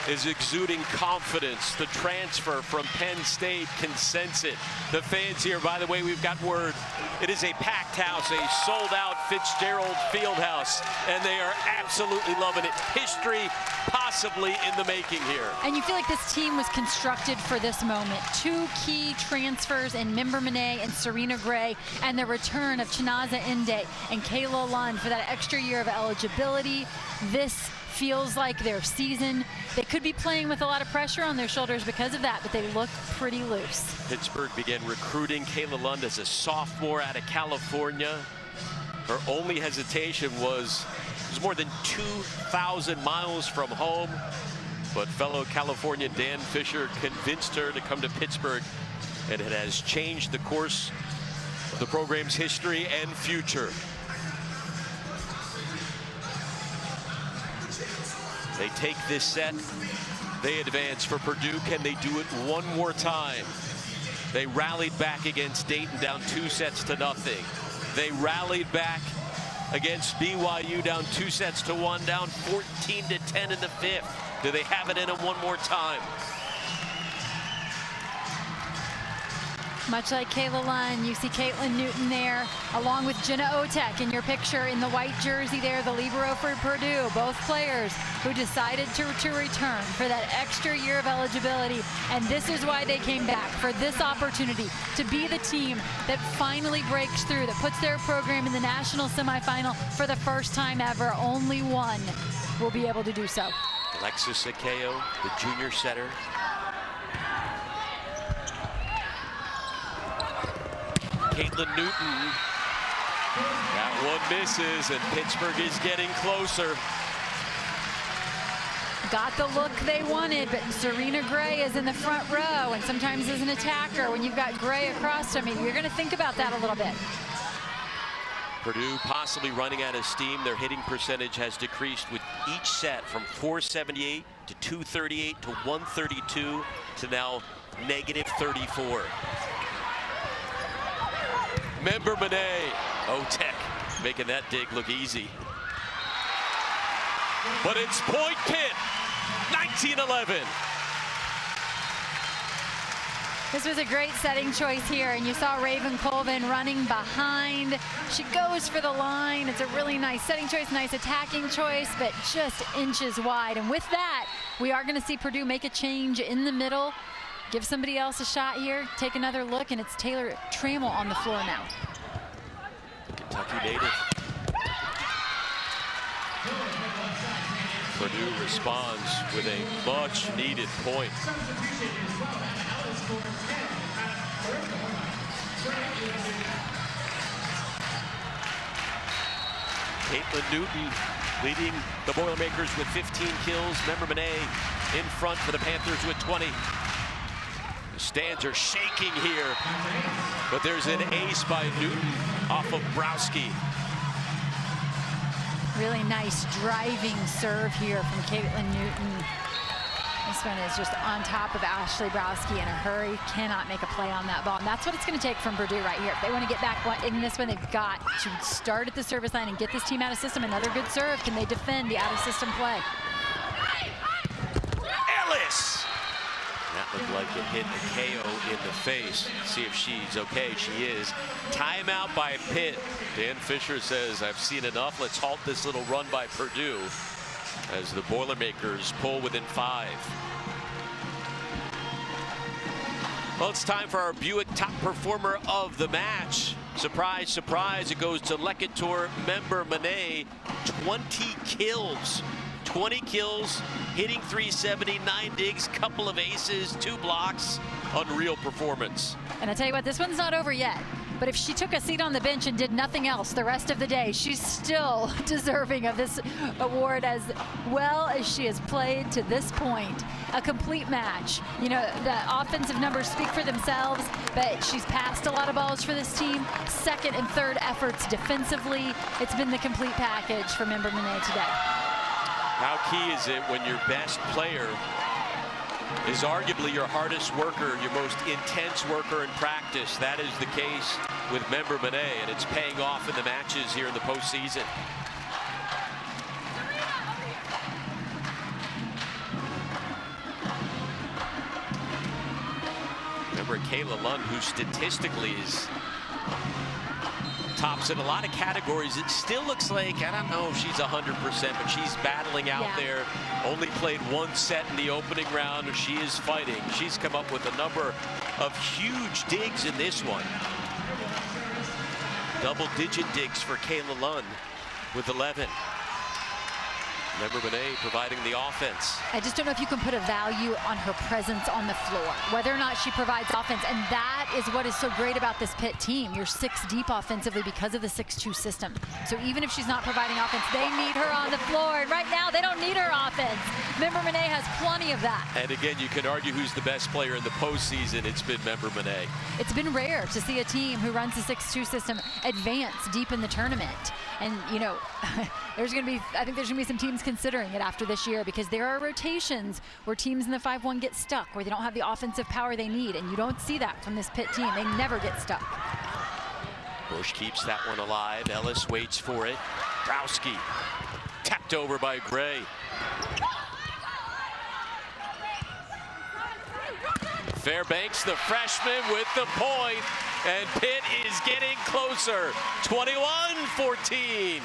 A: is exuding confidence. The transfer from Penn State can sense it. The fans here, by the way, we've got word. It is a packed house, a sold-out Fitzgerald Fieldhouse, and they are absolutely loving it. History possibly in the making here.
B: And you feel like this team was constructed for this moment. Two key transfers in Member Monet and Serena Gray, and the return of Chinaza Inde and Kayla Lund for that extra year of eligibility. This feels like their season. They could be playing with a lot of pressure on their shoulders because of that, but they look pretty loose.
A: Pittsburgh began recruiting Kayla Lund as a sophomore out of California. Her only hesitation was more than 2,000 miles from home, but fellow Californian Dan Fisher convinced her to come to Pittsburgh, and it has changed the course of the program's history and future. They take this set, they advance for Purdue. Can they do it one more time? They rallied back against Dayton, down 2-0. They rallied back against BYU, down 2-1, down 14-10 in the fifth. Do they have it in them one more time?
B: Much like Kayla Lund, you see Caitlin Newton there, along with Jenna Otek in your picture in the white jersey there, the libero for Purdue. Both players who decided to return for that extra year of eligibility. And this is why they came back, for this opportunity to be the team that finally breaks through, that puts their program in the national semifinal for the first time ever. Only one will be able to do so.
A: Alexis Akeo, the junior setter. Caitlin Newton. That one misses, and Pittsburgh is getting closer.
B: Got the look they wanted, but Serena Gray is in the front row, and sometimes as an attacker, when you've got Gray across from you, you're going to think about that a little bit.
A: Purdue possibly running out of steam. Their hitting percentage has decreased with each set from 478 to 238 to 132 to now -34. Member Monet, Otek making that dig look easy. But it's point Pitt, 19-11.
B: This was a great setting choice here, and you saw Raven Colvin running behind. She goes for the line. It's a really nice setting choice, nice attacking choice, but just inches wide. And with that, we are going to see Purdue make a change in the middle. Give somebody else a shot here, take another look, and it's Taylor Trammell on the floor now.
A: Kentucky native. Purdue responds with a much-needed point. Caitlin Newton leading the Boilermakers with 15 kills. Member Monet in front for the Panthers with 20. The stands are shaking here, but there's an ace by Newton off of Browski.
B: Really nice driving serve here from Caitlin Newton. This one is just on top of Ashley Browski in a hurry. Cannot make a play on that ball. And that's what it's going to take from Purdue right here. If they want to get back in this one, they've got to start at the service line and get this team out of system. Another good serve. Can they defend the out-of-system play?
A: Ellis! That looked like it hit Akeo in the face. See if she's okay. She is. Timeout by Pitt. Dan Fisher says, I've seen enough. Let's halt this little run by Purdue as the Boilermakers pull within 5. Well, it's time for our Buick top performer of the match. Surprise, surprise, it goes to Lecator Member Monet. 20 kills. 20 kills, hitting 370, 9 digs, couple of aces, 2 blocks. Unreal performance.
B: And I tell you what, this one's not over yet. But if she took a seat on the bench and did nothing else the rest of the day, she's still deserving of this award as well as she has played to this point. A complete match. You know, the offensive numbers speak for themselves, but she's passed a lot of balls for this team. Second and third efforts defensively. It's been the complete package for Member Monet today.
A: How key is it when your best player is arguably your hardest worker, your most intense worker in practice? That is the case with Member Monet, and it's paying off in the matches here in the postseason. Remember Kayla Lund, who statistically is tops in a lot of categories. It still looks like, I don't know if she's 100%, but she's battling out there. Only played one set in the opening round. She is fighting. She's come up with a number of huge digs in this one. Double-digit digs for Kayla Lund with 11. Member Monet providing the offense.
B: I just don't know if you can put a value on her presence on the floor, whether or not she provides offense. And that is what is so great about this Pitt team. You're 6 deep offensively because of the 6-2 system. So even if she's not providing offense, they need her on the floor. And right now, they don't need her offense. Member Monet has plenty of that. And
A: again, you can argue who's the best player in the postseason. It's been Member Monet.
B: It's been rare to see a team who runs the 6-2 system advance deep in the tournament. And, you know, I think there's going to be some teams considering it after this year, because there are rotations where teams in the 5-1 get stuck, where they don't have the offensive power they need, and you don't see that from this Pitt team. They never get stuck.
A: Bush keeps that one alive. Ellis waits for it. Browski tapped over by Gray. Fairbanks, the freshman, with the point, and Pitt is getting closer. 21-14.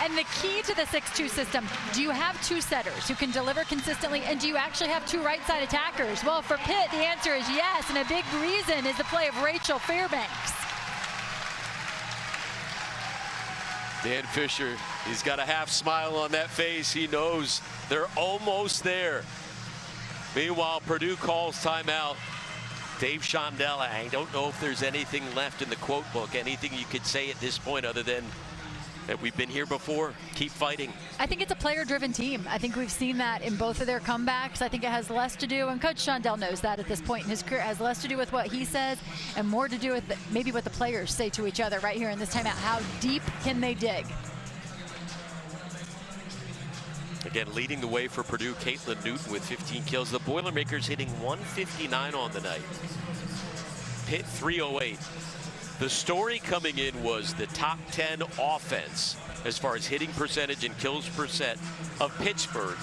B: And the key to the 6-2 system, do you have 2 setters who can deliver consistently, and do you actually have 2 right-side attackers? Well, for Pitt, the answer is yes, and a big reason is the play of Rachel Fairbanks.
A: Dan Fisher, he's got a half smile on that face. He knows they're almost there. Meanwhile, Purdue calls timeout. Dave Shondell, I don't know if there's anything left in the quote book, anything you could say at this point other than that we've been here before, keep fighting.
B: I think it's a player-driven team. I think we've seen that in both of their comebacks. I think it has less to do, and Coach Shondell knows that at this point in his career, it has less to do with what he says and more to do with maybe what the players say to each other right here in this timeout. How deep can they dig?
A: Again, leading the way for Purdue, Caitlin Newton with 15 kills. The Boilermakers hitting 159 on the night. Pitt 308. The story coming in was the top 10 offense as far as hitting percentage and kills percent of Pittsburgh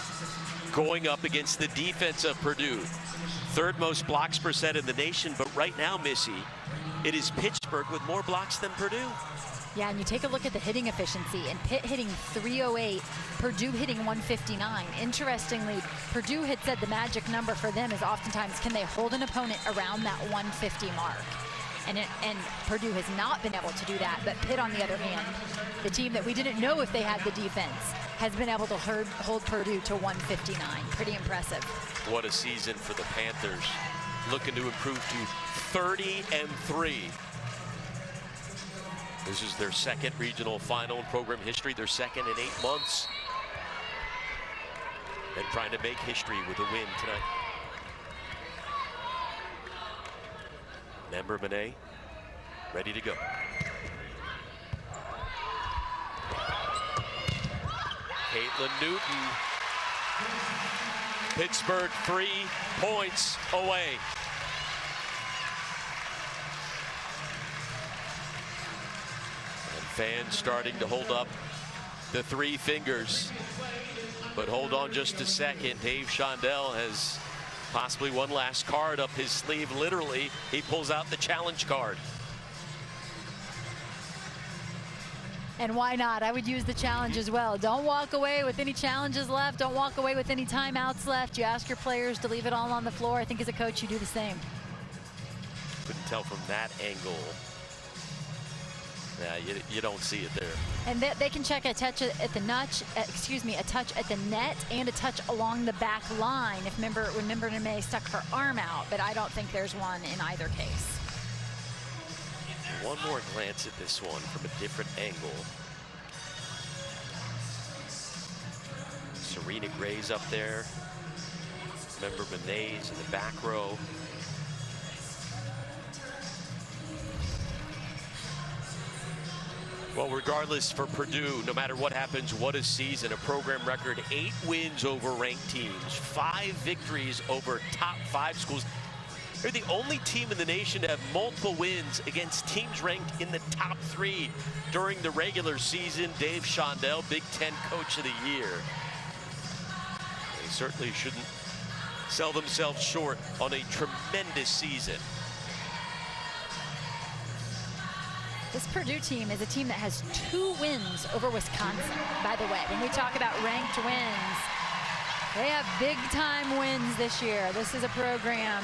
A: going up against the defense of Purdue. 3rd most blocks percent in the nation, but right now, Missy, it is Pittsburgh with more blocks than Purdue.
B: Yeah, and you take a look at the hitting efficiency, and Pitt hitting 308, Purdue hitting 159. Interestingly, Purdue had said the magic number for them is oftentimes can they hold an opponent around that 150 mark. And Purdue has not been able to do that, but Pitt, on the other hand, the team that we didn't know if they had the defense, has been able to hold Purdue to 159. Pretty impressive.
A: What a season for the Panthers, looking to improve to 30-3. This is their 2nd regional final in program history, their 2nd in 8 months. And trying to make history with a win tonight. Member Monet, ready to go. Caitlin Newton. Pittsburgh 3 points away. Fans starting to hold up the 3 fingers. But hold on just a second. Dave Shondell has possibly one last card up his sleeve. Literally, he pulls out the challenge card.
B: And why not? I would use the challenge as well. Don't walk away with any challenges left. Don't walk away with any timeouts left. You ask your players to leave it all on the floor. I think as a coach, you do the same.
A: Couldn't tell from that angle. Yeah, you don't see it there.
B: And they can check a touch at the nutch, a touch at the net and a touch along the back line if Member May stuck her arm out, but I don't think there's one in either case.
A: One more glance at this one from a different angle. Serena Gray's up there. Member Monet's in the back row. Well, regardless for Purdue, no matter what happens, what a season. A program record, 8 wins over ranked teams, 5 victories over top 5 schools. They're the only team in the nation to have multiple wins against teams ranked in the top 3 during the regular season. Dave Shondell, Big Ten Coach of the Year. They certainly shouldn't sell themselves short on a tremendous season.
B: This Purdue team is a team that has 2 wins over Wisconsin, by the way. When we talk about ranked wins, they have big-time wins this year. This is a program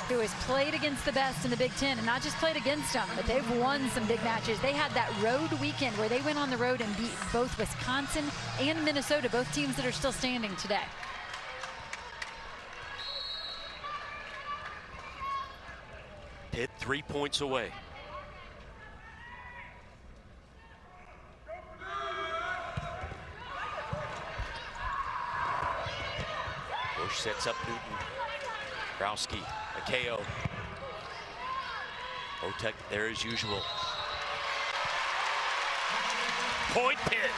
B: who has played against the best in the Big Ten, and not just played against them, but they've won some big matches. They had that road weekend where they went on the road and beat both Wisconsin and Minnesota, both teams that are still standing today.
A: Pitt 3 points away. Bush sets up Newton. Krowski, Akeo. Otek there as usual. Point Pitt.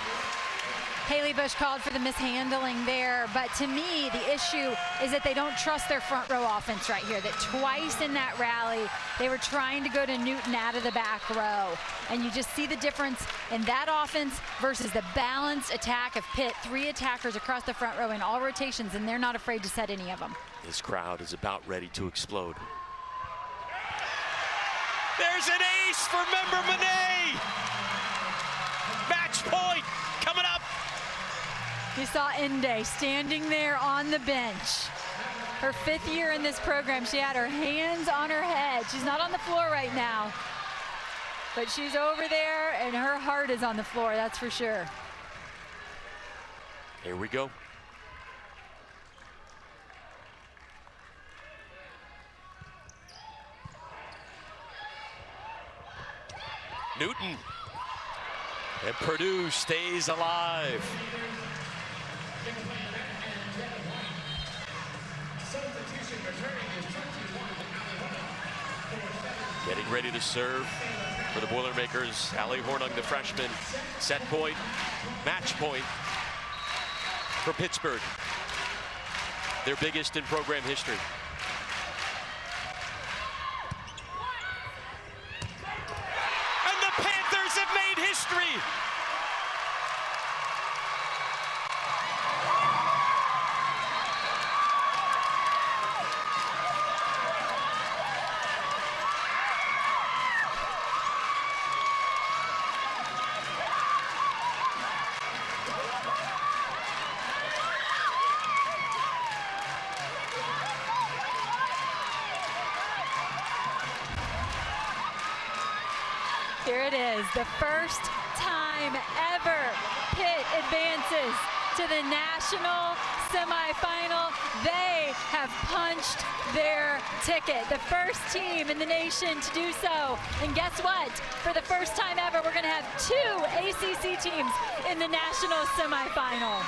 B: Haley Bush called for the mishandling there, but to me, the issue is that they don't trust their front row offense right here. That twice in that rally, they were trying to go to Newton out of the back row. And you just see the difference in that offense versus the balanced attack of Pitt. 3 attackers across the front row in all rotations, and they're not afraid to set any of them.
A: This crowd is about ready to explode. There's an ace for Member Monet. Match point coming up.
B: You saw Inde standing there on the bench. Her 5th year in this program, she had her hands on her head. She's not on the floor right now, but she's over there and her heart is on the floor, that's for sure.
A: Here we go. Newton. And Purdue stays alive. Getting ready to serve for the Boilermakers. Allie Hornung, the freshman. Set point, match point for Pittsburgh. Their biggest in program history. And the Panthers have made history.
B: Here it is, the first time ever Pitt advances to the national semifinal. They have punched their ticket. The first team in the nation to do so. And guess what? For the first time ever, we're going to have 2 ACC teams in the national semifinal.